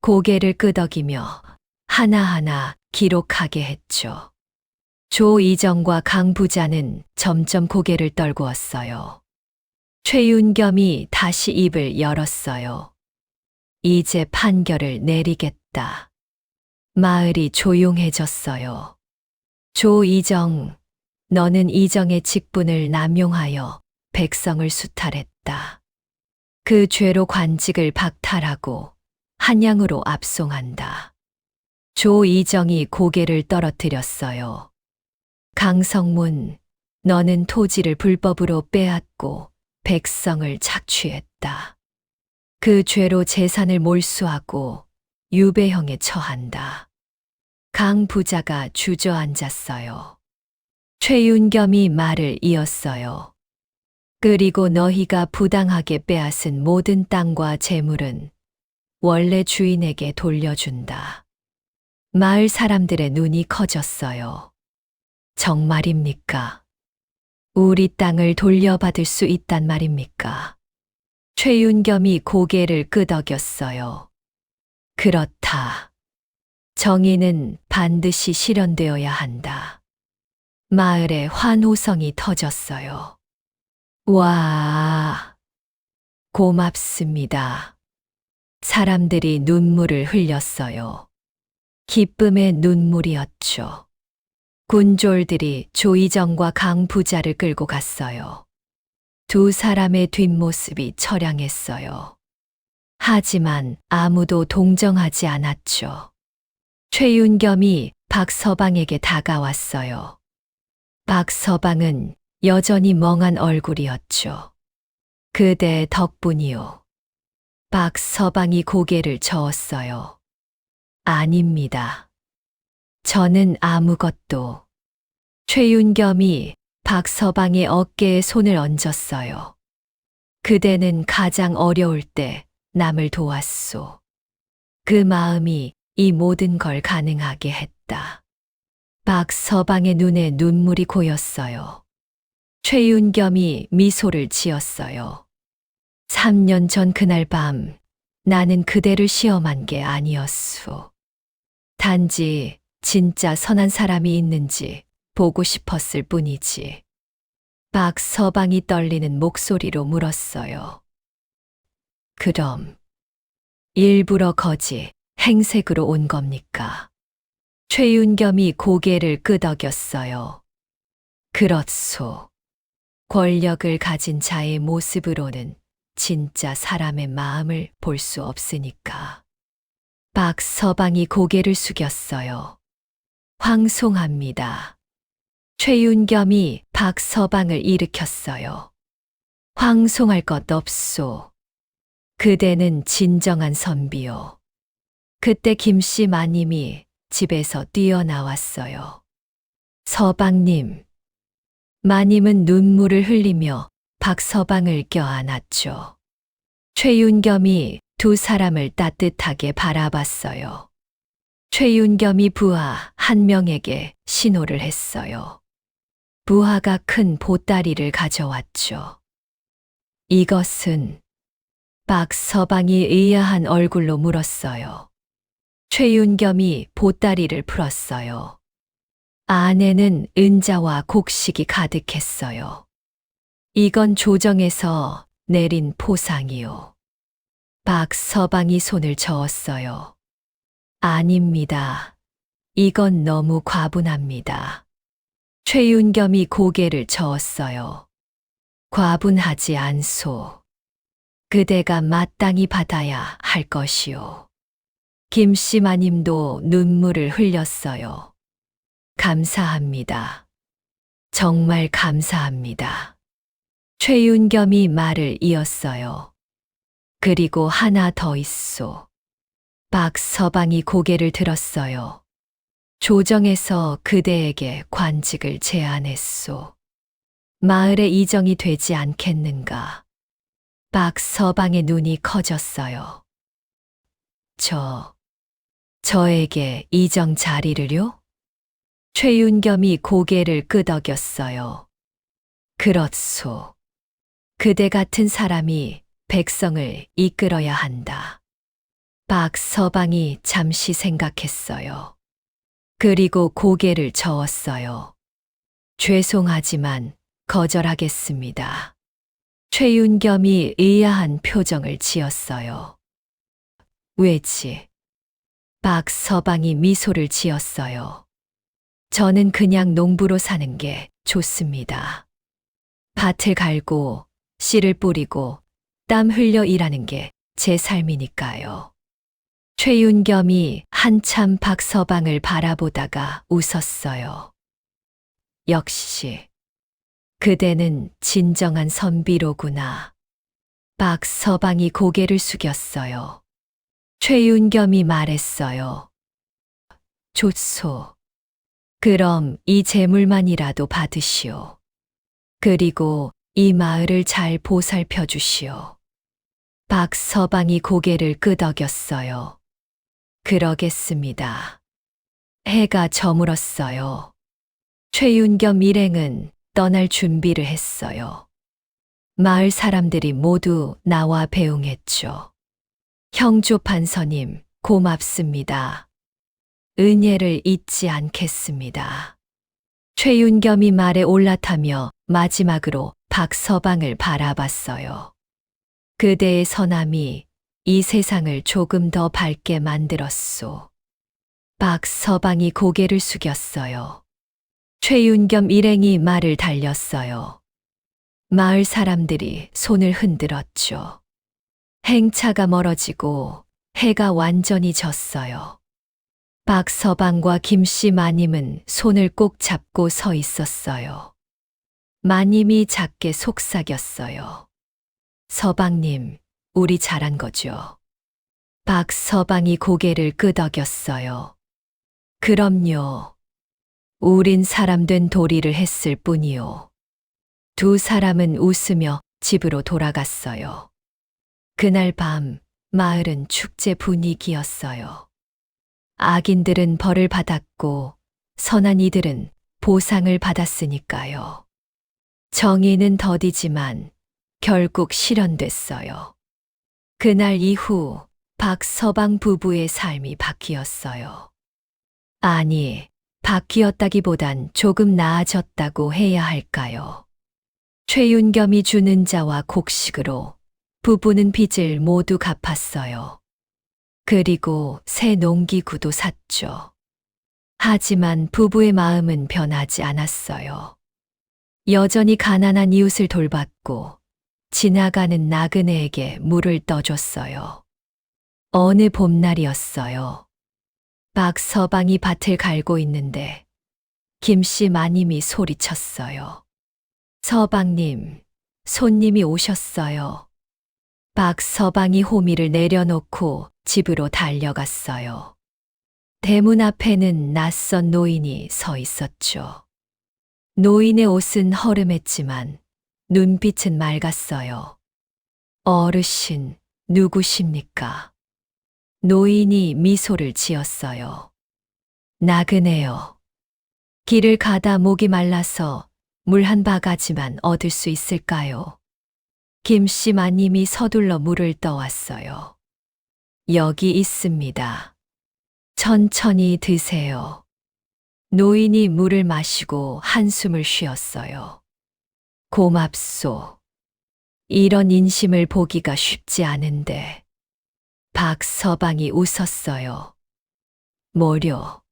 고개를 끄덕이며 하나하나 기록하게 했죠. 조이정과 강 부자는 점점 고개를 떨구었어요. 최윤겸이 다시 입을 열었어요. 이제 판결을 내리겠다. 마을이 조용해졌어요. 조이정, 너는 이정의 직분을 남용하여 백성을 수탈했다. 그 죄로 관직을 박탈하고 한양으로 압송한다. 조이정이 고개를 떨어뜨렸어요. 강성문, 너는 토지를 불법으로 빼앗고 백성을 착취했다. 그 죄로 재산을 몰수하고 유배형에 처한다. 강 부자가 주저앉았어요. 최윤겸이 말을 이었어요. 그리고 너희가 부당하게 빼앗은 모든 땅과 재물은 원래 주인에게 돌려준다. 마을 사람들의 눈이 커졌어요. 정말입니까? 우리 땅을 돌려받을 수 있단 말입니까? 최윤겸이 고개를 끄덕였어요. 그렇다. 정의는 반드시 실현되어야 한다. 마을에 환호성이 터졌어요. 와, 고맙습니다. 사람들이 눈물을 흘렸어요. 기쁨의 눈물이었죠. 군졸들이 조이정과 강 부자를 끌고 갔어요. 두 사람의 뒷모습이 처량했어요. 하지만 아무도 동정하지 않았죠. 최윤겸이 박서방에게 다가왔어요. 박서방은 여전히 멍한 얼굴이었죠. 그대 덕분이요. 박서방이 고개를 저었어요. 아닙니다. 저는 아무것도. 최윤겸이 박서방의 어깨에 손을 얹었어요. 그대는 가장 어려울 때 남을 도왔소. 그 마음이 이 모든 걸 가능하게 했다. 박서방의 눈에 눈물이 고였어요. 최윤겸이 미소를 지었어요. 3년 전 그날 밤 나는 그대를 시험한 게 아니었소. 단지 진짜 선한 사람이 있는지 보고 싶었을 뿐이지. 박서방이 떨리는 목소리로 물었어요. 그럼 일부러 거짓, 행색으로 온 겁니까? 최윤겸이 고개를 끄덕였어요. 그렇소. 권력을 가진 자의 모습으로는 진짜 사람의 마음을 볼 수 없으니까. 박서방이 고개를 숙였어요. 황송합니다. 최윤겸이 박서방을 일으켰어요. 황송할 것 없소. 그대는 진정한 선비요. 그때 김씨 마님이 집에서 뛰어나왔어요. 서방님. 마님은 눈물을 흘리며 박서방을 껴안았죠. 최윤겸이 두 사람을 따뜻하게 바라봤어요. 최윤겸이 부하 한 명에게 신호를 했어요. 부하가 큰 보따리를 가져왔죠. 이것은 박서방이 의아한 얼굴로 물었어요. 최윤겸이 보따리를 풀었어요. 안에는 은자와 곡식이 가득했어요. 이건 조정에서 내린 포상이요. 박서방이 손을 저었어요. 아닙니다. 이건 너무 과분합니다. 최윤겸이 고개를 저었어요. 과분하지 않소. 그대가 마땅히 받아야 할 것이요. 김씨 마님도 눈물을 흘렸어요. 감사합니다. 정말 감사합니다. 최윤겸이 말을 이었어요. 그리고 하나 더 있소. 박서방이 고개를 들었어요. 조정에서 그대에게 관직을 제안했소. 마을에 이정이 되지 않겠는가. 박서방의 눈이 커졌어요. 저에게 이정 자리를요? 최윤겸이 고개를 끄덕였어요. 그렇소. 그대 같은 사람이 백성을 이끌어야 한다. 박서방이 잠시 생각했어요. 그리고 고개를 저었어요. 죄송하지만 거절하겠습니다. 최윤겸이 의아한 표정을 지었어요. 왜지? 박서방이 미소를 지었어요. 저는 그냥 농부로 사는 게 좋습니다. 밭을 갈고 씨를 뿌리고 땀 흘려 일하는 게 제 삶이니까요. 최윤겸이 한참 박서방을 바라보다가 웃었어요. 역시 그대는 진정한 선비로구나. 박서방이 고개를 숙였어요. 최윤겸이 말했어요. 좋소. 그럼 이 재물만이라도 받으시오. 그리고 이 마을을 잘 보살펴 주시오. 박서방이 고개를 끄덕였어요. 그러겠습니다. 해가 저물었어요. 최윤겸 일행은 떠날 준비를 했어요. 마을 사람들이 모두 나와 배웅했죠. 형조 판서님, 고맙습니다. 은혜를 잊지 않겠습니다. 최윤겸이 말에 올라타며 마지막으로 박서방을 바라봤어요. 그대의 선함이 이 세상을 조금 더 밝게 만들었소. 박서방이 고개를 숙였어요. 최윤겸 일행이 말을 달렸어요. 마을 사람들이 손을 흔들었죠. 행차가 멀어지고 해가 완전히 졌어요. 박서방과 김씨 마님은 손을 꼭 잡고 서 있었어요. 마님이 작게 속삭였어요. 서방님, 우리 잘한 거죠? 박서방이 고개를 끄덕였어요. 그럼요. 우린 사람된 도리를 했을 뿐이요. 두 사람은 웃으며 집으로 돌아갔어요. 그날 밤 마을은 축제 분위기였어요. 악인들은 벌을 받았고 선한 이들은 보상을 받았으니까요. 정의는 더디지만 결국 실현됐어요. 그날 이후 박서방 부부의 삶이 바뀌었어요. 아니, 바뀌었다기보단 조금 나아졌다고 해야 할까요? 최윤겸이 주는 자와 곡식으로 부부는 빚을 모두 갚았어요. 그리고 새 농기구도 샀죠. 하지만 부부의 마음은 변하지 않았어요. 여전히 가난한 이웃을 돌봤고 지나가는 나그네에게 물을 떠줬어요. 어느 봄날이었어요. 박서방이 밭을 갈고 있는데 김씨 마님이 소리쳤어요. 서방님, 손님이 오셨어요. 박서방이 호미를 내려놓고 집으로 달려갔어요. 대문 앞에는 낯선 노인이 서 있었죠. 노인의 옷은 허름했지만 눈빛은 맑았어요. 어르신, 누구십니까? 노인이 미소를 지었어요. 나그네요. 길을 가다 목이 말라서 물 한 바가지만 얻을 수 있을까요? 김씨 마님이 서둘러 물을 떠왔어요. 여기 있습니다. 천천히 드세요. 노인이 물을 마시고 한숨을 쉬었어요. 고맙소. 이런 인심을 보기가 쉽지 않은데. 박서방이 웃었어요. 뭐려.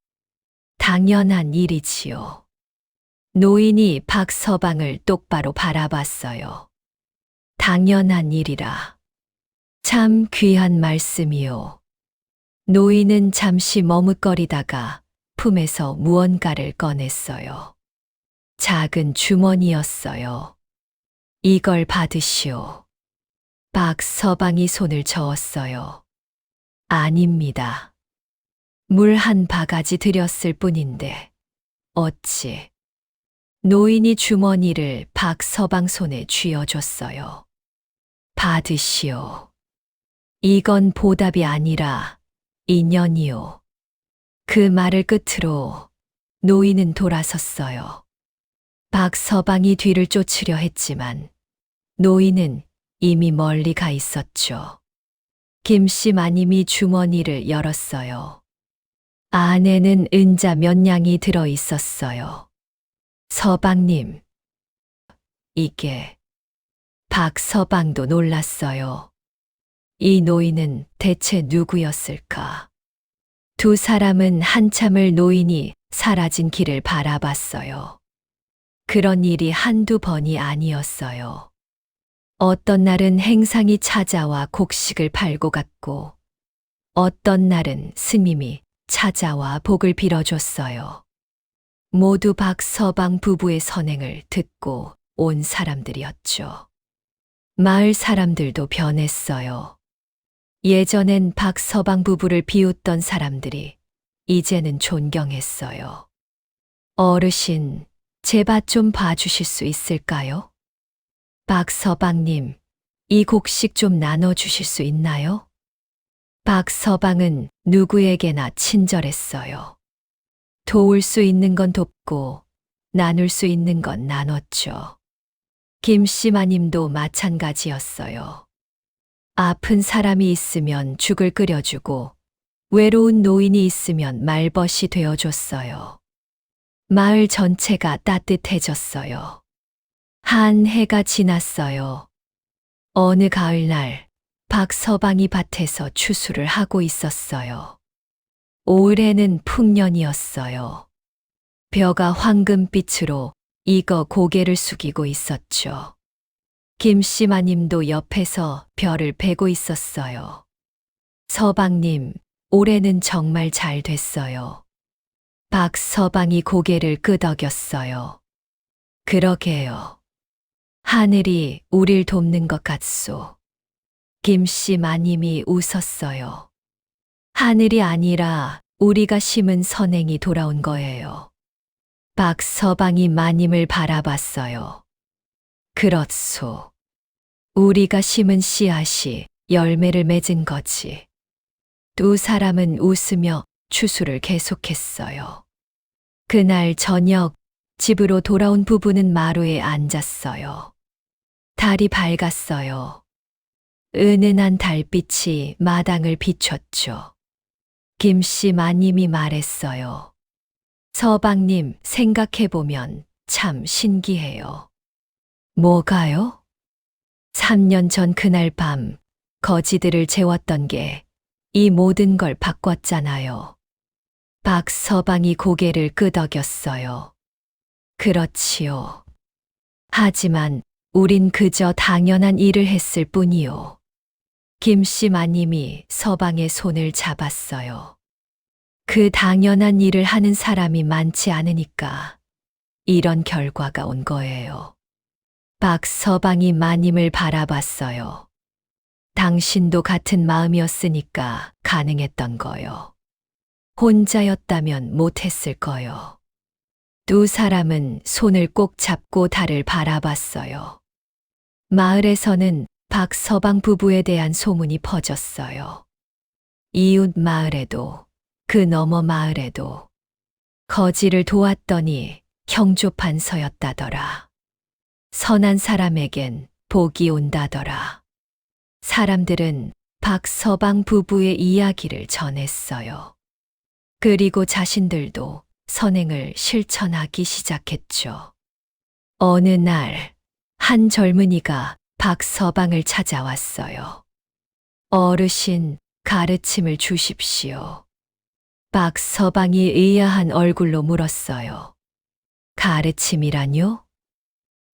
당연한 일이지요. 노인이 박서방을 똑바로 바라봤어요. 당연한 일이라. 참 귀한 말씀이요. 노인은 잠시 머뭇거리다가 품에서 무언가를 꺼냈어요. 작은 주머니였어요. 이걸 받으시오. 박서방이 손을 저었어요. 아닙니다. 물 한 바가지 드렸을 뿐인데 어찌. 노인이 주머니를 박서방 손에 쥐어줬어요. 받으시오. 이건 보답이 아니라 인연이요. 그 말을 끝으로 노인은 돌아섰어요. 박서방이 뒤를 쫓으려 했지만 노인은 이미 멀리 가 있었죠. 김씨 마님이 주머니를 열었어요. 안에는 은자 몇 냥이 들어 있었어요. 서방님, 이게. 박서방도 놀랐어요. 이 노인은 대체 누구였을까? 두 사람은 한참을 노인이 사라진 길을 바라봤어요. 그런 일이 한두 번이 아니었어요. 어떤 날은 행상이 찾아와 곡식을 팔고 갔고, 어떤 날은 스님이 찾아와 복을 빌어줬어요. 모두 박서방 부부의 선행을 듣고 온 사람들이었죠. 마을 사람들도 변했어요. 예전엔 박서방 부부를 비웃던 사람들이 이제는 존경했어요. 어르신, 제 밭 좀 봐주실 수 있을까요? 박서방님, 이 곡식 좀 나눠주실 수 있나요? 박서방은 누구에게나 친절했어요. 도울 수 있는 건 돕고 나눌 수 있는 건 나눴죠. 김씨 마님도 마찬가지였어요. 아픈 사람이 있으면 죽을 끓여주고 외로운 노인이 있으면 말벗이 되어줬어요. 마을 전체가 따뜻해졌어요. 한 해가 지났어요. 어느 가을날 박서방이 밭에서 추수를 하고 있었어요. 올해는 풍년이었어요. 벼가 황금빛으로 익어 고개를 숙이고 있었죠. 김씨 마님도 옆에서 별을 베고 있었어요. 서방님, 올해는 정말 잘 됐어요. 박서방이 고개를 끄덕였어요. 그러게요. 하늘이 우릴 돕는 것 같소. 김씨 마님이 웃었어요. 하늘이 아니라 우리가 심은 선행이 돌아온 거예요. 박서방이 마님을 바라봤어요. 그렇소. 우리가 심은 씨앗이 열매를 맺은 거지. 두 사람은 웃으며 추수를 계속했어요. 그날 저녁 집으로 돌아온 부부는 마루에 앉았어요. 달이 밝았어요. 은은한 달빛이 마당을 비췄죠. 김씨 마님이 말했어요. 서방님, 생각해보면 참 신기해요. 뭐가요? 3년 전 그날 밤 거지들을 재웠던 게 이 모든 걸 바꿨잖아요. 박서방이 고개를 끄덕였어요. 그렇지요. 하지만 우린 그저 당연한 일을 했을 뿐이요. 김씨 마님이 서방의 손을 잡았어요. 그 당연한 일을 하는 사람이 많지 않으니까 이런 결과가 온 거예요. 박서방이 마님을 바라봤어요. 당신도 같은 마음이었으니까 가능했던 거요. 혼자였다면 못했을 거요. 두 사람은 손을 꼭 잡고 달을 바라봤어요. 마을에서는 박서방 부부에 대한 소문이 퍼졌어요. 이웃 마을에도 그 너머 마을에도 거지를 도왔더니 형조판서였다더라. 선한 사람에겐 복이 온다더라. 사람들은 박서방 부부의 이야기를 전했어요. 그리고 자신들도 선행을 실천하기 시작했죠. 어느 날, 한 젊은이가 박서방을 찾아왔어요. 어르신, 가르침을 주십시오. 박서방이 의아한 얼굴로 물었어요. 가르침이라뇨?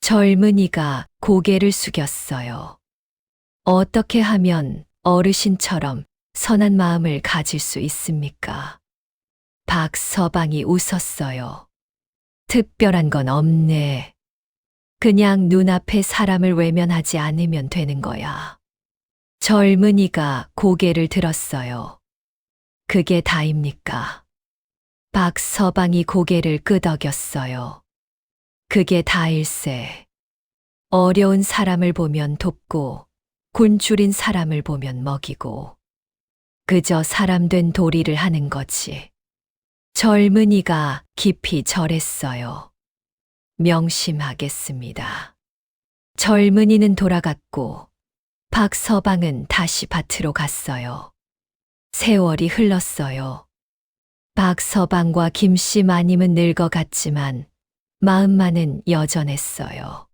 젊은이가 고개를 숙였어요. 어떻게 하면 어르신처럼 선한 마음을 가질 수 있습니까? 박서방이 웃었어요. 특별한 건 없네. 그냥 눈앞에 사람을 외면하지 않으면 되는 거야. 젊은이가 고개를 들었어요. 그게 다입니까? 박서방이 고개를 끄덕였어요. 그게 다일세. 어려운 사람을 보면 돕고 굶주린 사람을 보면 먹이고 그저 사람된 도리를 하는 거지. 젊은이가 깊이 절했어요. 명심하겠습니다. 젊은이는 돌아갔고 박서방은 다시 밭으로 갔어요. 세월이 흘렀어요. 박서방과 김씨 마님은 늙어갔지만 마음만은 여전했어요.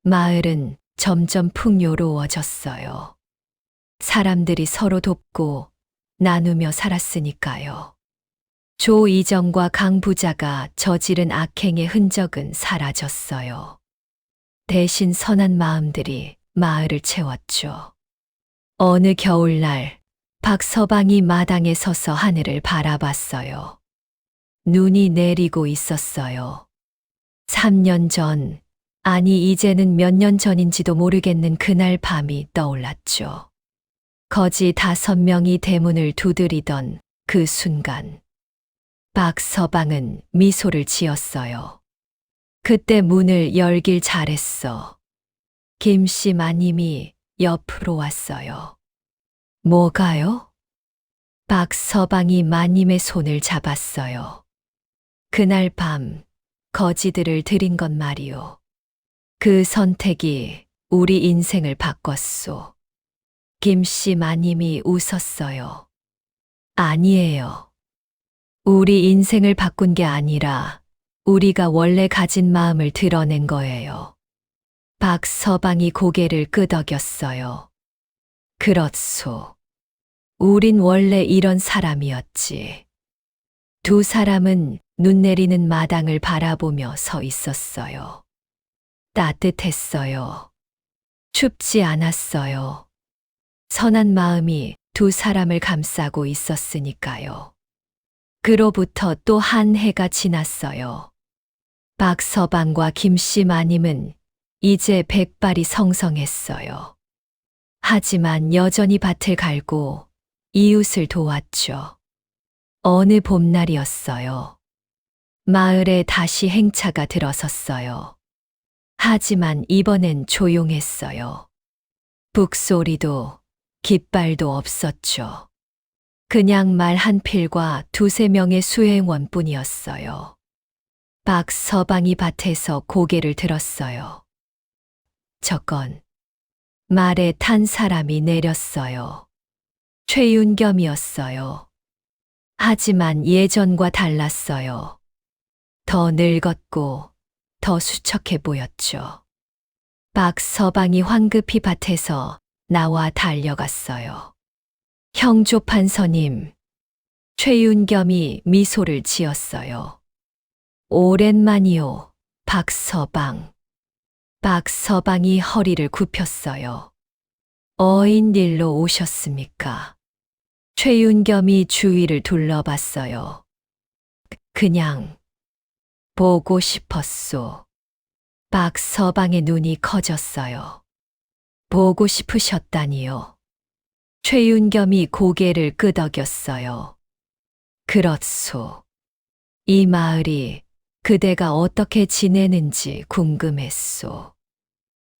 마을은 점점 풍요로워졌어요. 사람들이 서로 돕고 나누며 살았으니까요. 조 이정과 강 부자가 저지른 악행의 흔적은 사라졌어요. 대신 선한 마음들이 마을을 채웠죠. 어느 겨울날 박서방이 마당에 서서 하늘을 바라봤어요. 눈이 내리고 있었어요. 3년 전, 아니 이제는 몇 년 전인지도 모르겠는 그날 밤이 떠올랐죠. 거지 5명이 대문을 두드리던 그 순간 박서방은 미소를 지었어요. 그때 문을 열길 잘했어. 김씨 마님이 옆으로 왔어요. 뭐가요? 박서방이 마님의 손을 잡았어요. 그날 밤 거지들을 들인 것 말이오. 그 선택이 우리 인생을 바꿨소. 김씨 마님이 웃었어요. 아니에요. 우리 인생을 바꾼 게 아니라 우리가 원래 가진 마음을 드러낸 거예요. 박서방이 고개를 끄덕였어요. 그렇소. 우린 원래 이런 사람이었지. 두 사람은 눈 내리는 마당을 바라보며 서 있었어요. 따뜻했어요. 춥지 않았어요. 선한 마음이 두 사람을 감싸고 있었으니까요. 그로부터 또 한 해가 지났어요. 박서방과 김씨 마님은 이제 백발이 성성했어요. 하지만 여전히 밭을 갈고 이웃을 도왔죠. 어느 봄날이었어요. 마을에 다시 행차가 들어섰어요. 하지만 이번엔 조용했어요. 북소리도 깃발도 없었죠. 그냥 말 한 필과 두세 명의 수행원뿐이었어요. 박서방이 밭에서 고개를 들었어요. 저건 말에 탄 사람이 내렸어요. 최윤겸이었어요. 하지만 예전과 달랐어요. 더 늙었고 더 수척해 보였죠. 박서방이 황급히 밭에서 나와 달려갔어요. 형조판서님, 최윤겸이 미소를 지었어요. 오랜만이요, 박서방. 박서방이 허리를 굽혔어요. 어인 일로 오셨습니까? 최윤겸이 주위를 둘러봤어요. 그냥 보고 싶었소. 박서방의 눈이 커졌어요. 보고 싶으셨다니요. 최윤겸이 고개를 끄덕였어요. 그렇소. 이 마을이 그대가 어떻게 지내는지 궁금했소.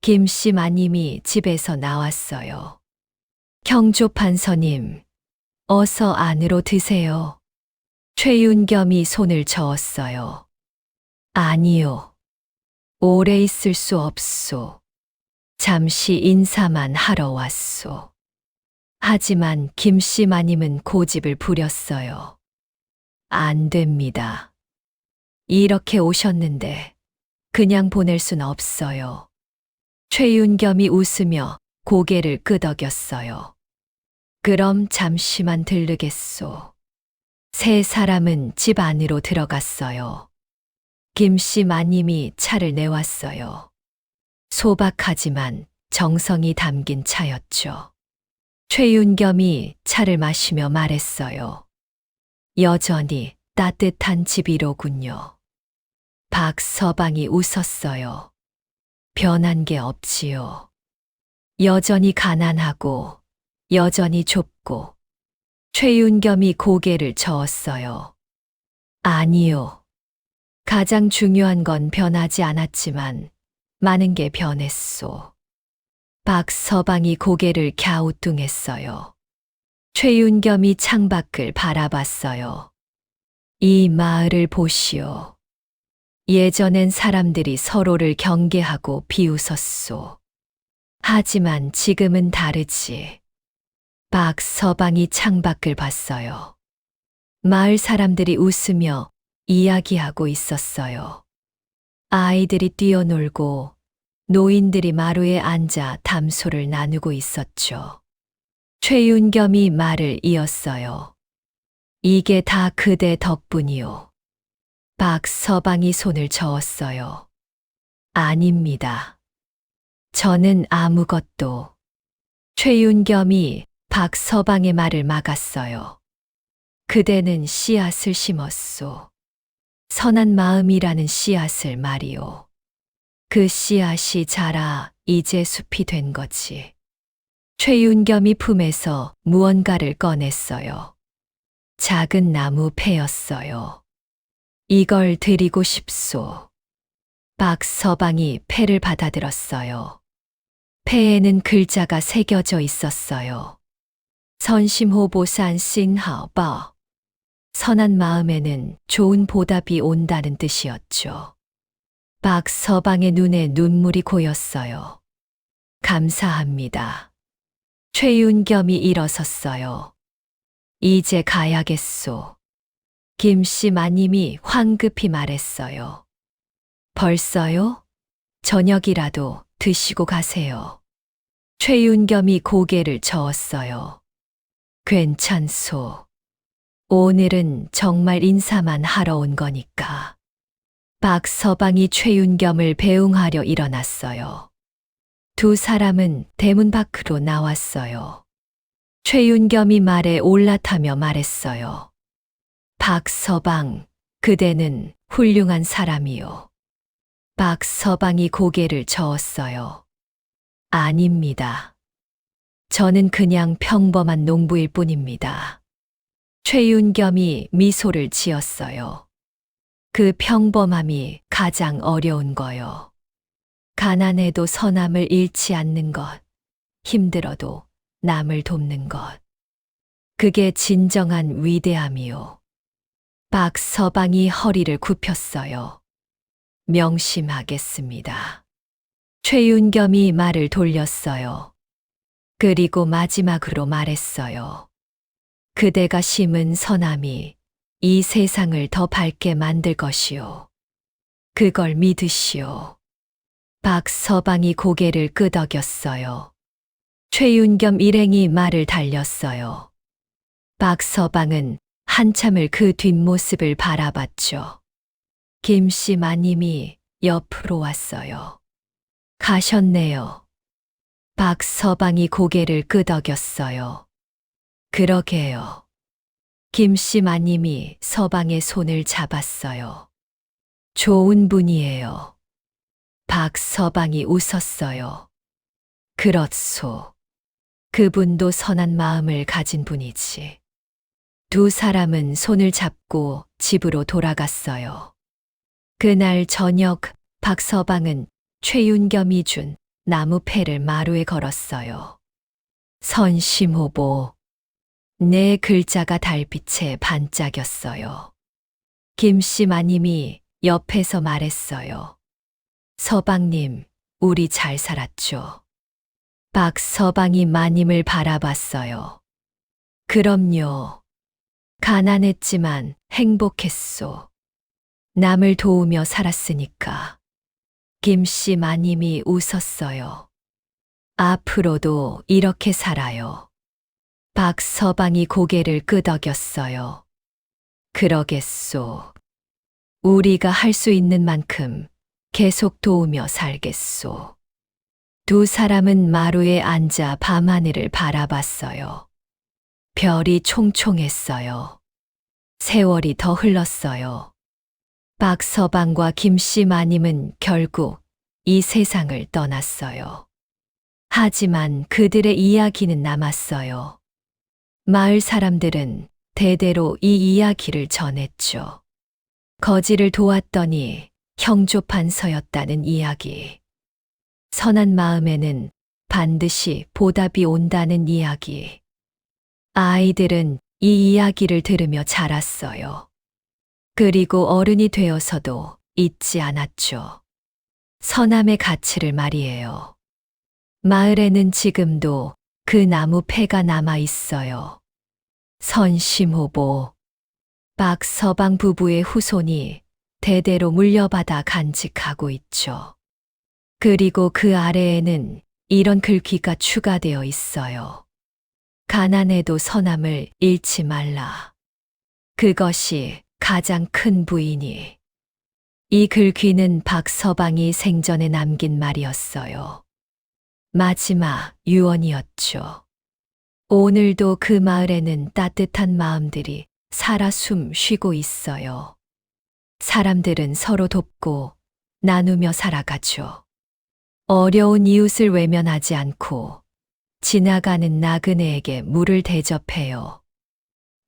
김씨 마님이 집에서 나왔어요. 형조판서님, 어서 안으로 드세요. 최윤겸이 손을 저었어요. 아니요. 오래 있을 수 없소. 잠시 인사만 하러 왔소. 하지만 김씨 마님은 고집을 부렸어요. 안 됩니다. 이렇게 오셨는데 그냥 보낼 순 없어요. 최윤겸이 웃으며 고개를 끄덕였어요. 그럼 잠시만 들르겠소. 세 사람은 집 안으로 들어갔어요. 김씨 마님이 차를 내왔어요. 소박하지만 정성이 담긴 차였죠. 최윤겸이 차를 마시며 말했어요. 여전히 따뜻한 집이로군요. 박서방이 웃었어요. 변한 게 없지요. 여전히 가난하고 여전히 좁고. 최윤겸이 고개를 저었어요. 아니요. 가장 중요한 건 변하지 않았지만 많은 게 변했소. 박서방이 고개를 갸우뚱했어요. 최윤겸이 창밖을 바라봤어요. 이 마을을 보시오. 예전엔 사람들이 서로를 경계하고 비웃었소. 하지만 지금은 다르지. 박서방이 창밖을 봤어요. 마을 사람들이 웃으며 이야기하고 있었어요. 아이들이 뛰어놀고 노인들이 마루에 앉아 담소를 나누고 있었죠. 최윤겸이 말을 이었어요. 이게 다 그대 덕분이요. 박서방이 손을 저었어요. 아닙니다. 저는 아무것도. 최윤겸이 박서방의 말을 막았어요. 그대는 씨앗을 심었소. 선한 마음이라는 씨앗을 말이오. 그 씨앗이 자라 이제 숲이 된 거지. 최윤겸이 품에서 무언가를 꺼냈어요. 작은 나무 패였어요. 이걸 드리고 싶소. 박서방이 패를 받아들었어요. 패에는 글자가 새겨져 있었어요. 선심호보산 싱하버. 선한 마음에는 좋은 보답이 온다는 뜻이었죠. 박서방의 눈에 눈물이 고였어요. 감사합니다. 최윤겸이 일어섰어요. 이제 가야겠소. 김씨 마님이 황급히 말했어요. 벌써요? 저녁이라도 드시고 가세요. 최윤겸이 고개를 저었어요. 괜찮소. 오늘은 정말 인사만 하러 온 거니까. 박서방이 최윤겸을 배웅하려 일어났어요. 두 사람은 대문 밖으로 나왔어요. 최윤겸이 말에 올라타며 말했어요. 박서방, 그대는 훌륭한 사람이요. 박서방이 고개를 저었어요. 아닙니다. 저는 그냥 평범한 농부일 뿐입니다. 최윤겸이 미소를 지었어요. 그 평범함이 가장 어려운 거요. 가난해도 선함을 잃지 않는 것, 힘들어도 남을 돕는 것. 그게 진정한 위대함이요. 박서방이 허리를 굽혔어요. 명심하겠습니다. 최윤겸이 말을 돌렸어요. 그리고 마지막으로 말했어요. 그대가 심은 선함이 이 세상을 더 밝게 만들 것이요. 그걸 믿으시오. 박서방이 고개를 끄덕였어요. 최윤겸 일행이 말을 달렸어요. 박서방은 한참을 그 뒷모습을 바라봤죠. 김씨 마님이 옆으로 왔어요. 가셨네요. 박서방이 고개를 끄덕였어요. 그러게요. 김씨 마님이 서방의 손을 잡았어요. 좋은 분이에요. 박서방이 웃었어요. 그렇소. 그분도 선한 마음을 가진 분이지. 두 사람은 손을 잡고 집으로 돌아갔어요. 그날 저녁 박서방은 최윤겸이 준 나무 패를 마루에 걸었어요. 선심호보. 네 글자가 달빛에 반짝였어요. 김씨 마님이 옆에서 말했어요. 서방님, 우리 잘 살았죠. 박서방이 마님을 바라봤어요. 그럼요. 가난했지만 행복했소. 남을 도우며 살았으니까. 김씨 마님이 웃었어요. 앞으로도 이렇게 살아요. 박서방이 고개를 끄덕였어요. 그러겠소. 우리가 할 수 있는 만큼 계속 도우며 살겠소. 두 사람은 마루에 앉아 밤하늘을 바라봤어요. 별이 총총했어요. 세월이 더 흘렀어요. 박서방과 김씨 마님은 결국 이 세상을 떠났어요. 하지만 그들의 이야기는 남았어요. 마을 사람들은 대대로 이 이야기를 전했죠. 거지를 도왔더니 형조판서였다는 이야기. 선한 마음에는 반드시 보답이 온다는 이야기. 아이들은 이 이야기를 들으며 자랐어요. 그리고 어른이 되어서도 잊지 않았죠. 선함의 가치를 말이에요. 마을에는 지금도 그 나무 패가 남아 있어요. 선심호보. 박서방 부부의 후손이 대대로 물려받아 간직하고 있죠. 그리고 그 아래에는 이런 글귀가 추가되어 있어요. 가난해도 선함을 잃지 말라. 그것이 가장 큰 부이니. 이 글귀는 박서방이 생전에 남긴 말이었어요. 마지막 유언이었죠. 오늘도 그 마을에는 따뜻한 마음들이 살아 숨 쉬고 있어요. 사람들은 서로 돕고 나누며 살아가죠. 어려운 이웃을 외면하지 않고 지나가는 나그네에게 물을 대접해요.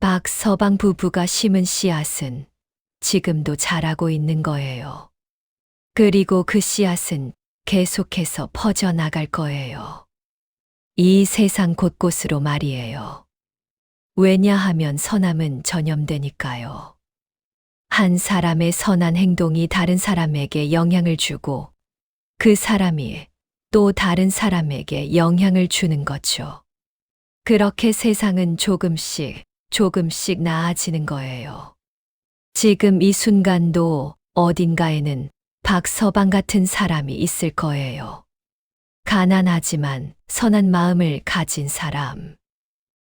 박서방 부부가 심은 씨앗은 지금도 자라고 있는 거예요. 그리고 그 씨앗은 계속해서 퍼져나갈 거예요. 이 세상 곳곳으로 말이에요. 왜냐하면 선함은 전염되니까요. 한 사람의 선한 행동이 다른 사람에게 영향을 주고 그 사람이 또 다른 사람에게 영향을 주는 거죠. 그렇게 세상은 조금씩 나아지는 거예요. 지금 이 순간도 어딘가에는 박서방 같은 사람이 있을 거예요. 가난하지만 선한 마음을 가진 사람.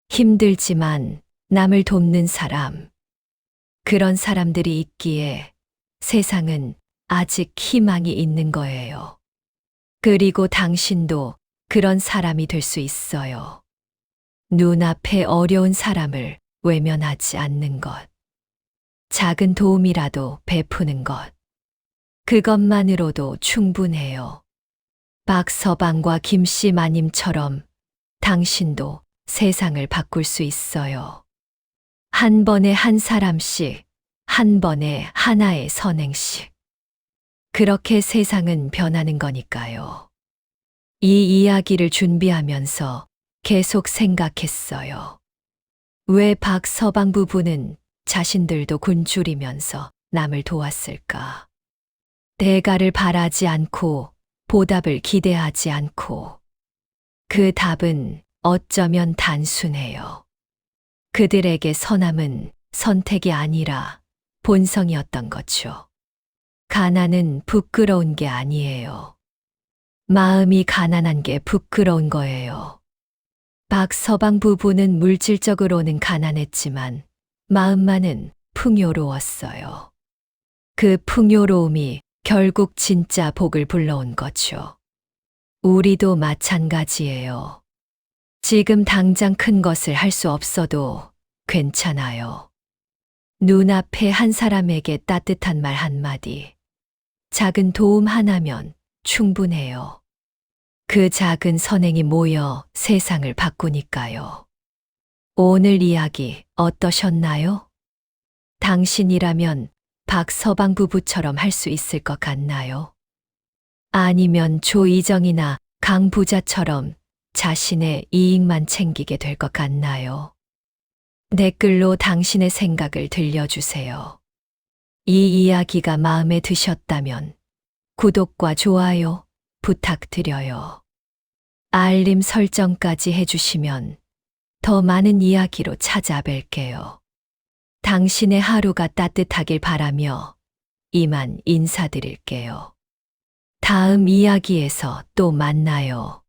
힘들지만 남을 돕는 사람. 그런 사람들이 있기에 세상은 아직 희망이 있는 거예요. 그리고 당신도 그런 사람이 될 수 있어요. 눈앞에 어려운 사람을 외면하지 않는 것. 작은 도움이라도 베푸는 것. 그것만으로도 충분해요. 박서방과 김씨 마님처럼 당신도 세상을 바꿀 수 있어요. 한 번에 한 사람씩, 한 번에 하나의 선행씩. 그렇게 세상은 변하는 거니까요. 이 이야기를 준비하면서 계속 생각했어요. 왜 박서방 부부는 자신들도 굶주리면서 남을 도왔을까? 대가를 바라지 않고 보답을 기대하지 않고. 그 답은 어쩌면 단순해요. 그들에게 선함은 선택이 아니라 본성이었던 거죠. 가난은 부끄러운 게 아니에요. 마음이 가난한 게 부끄러운 거예요. 박서방 부부는 물질적으로는 가난했지만 마음만은 풍요로웠어요. 그 풍요로움이 결국 진짜 복을 불러온 거죠. 우리도 마찬가지예요. 지금 당장 큰 것을 할 수 없어도 괜찮아요. 눈앞에 한 사람에게 따뜻한 말 한마디, 작은 도움 하나면 충분해요. 그 작은 선행이 모여 세상을 바꾸니까요. 오늘 이야기 어떠셨나요? 당신이라면 박서방 부부처럼 할 수 있을 것 같나요? 아니면 조이정이나 강 부자처럼 자신의 이익만 챙기게 될 것 같나요? 댓글로 당신의 생각을 들려주세요. 이 이야기가 마음에 드셨다면 구독과 좋아요 부탁드려요. 알림 설정까지 해주시면 더 많은 이야기로 찾아뵐게요. 당신의 하루가 따뜻하길 바라며 이만 인사드릴게요. 다음 이야기에서 또 만나요.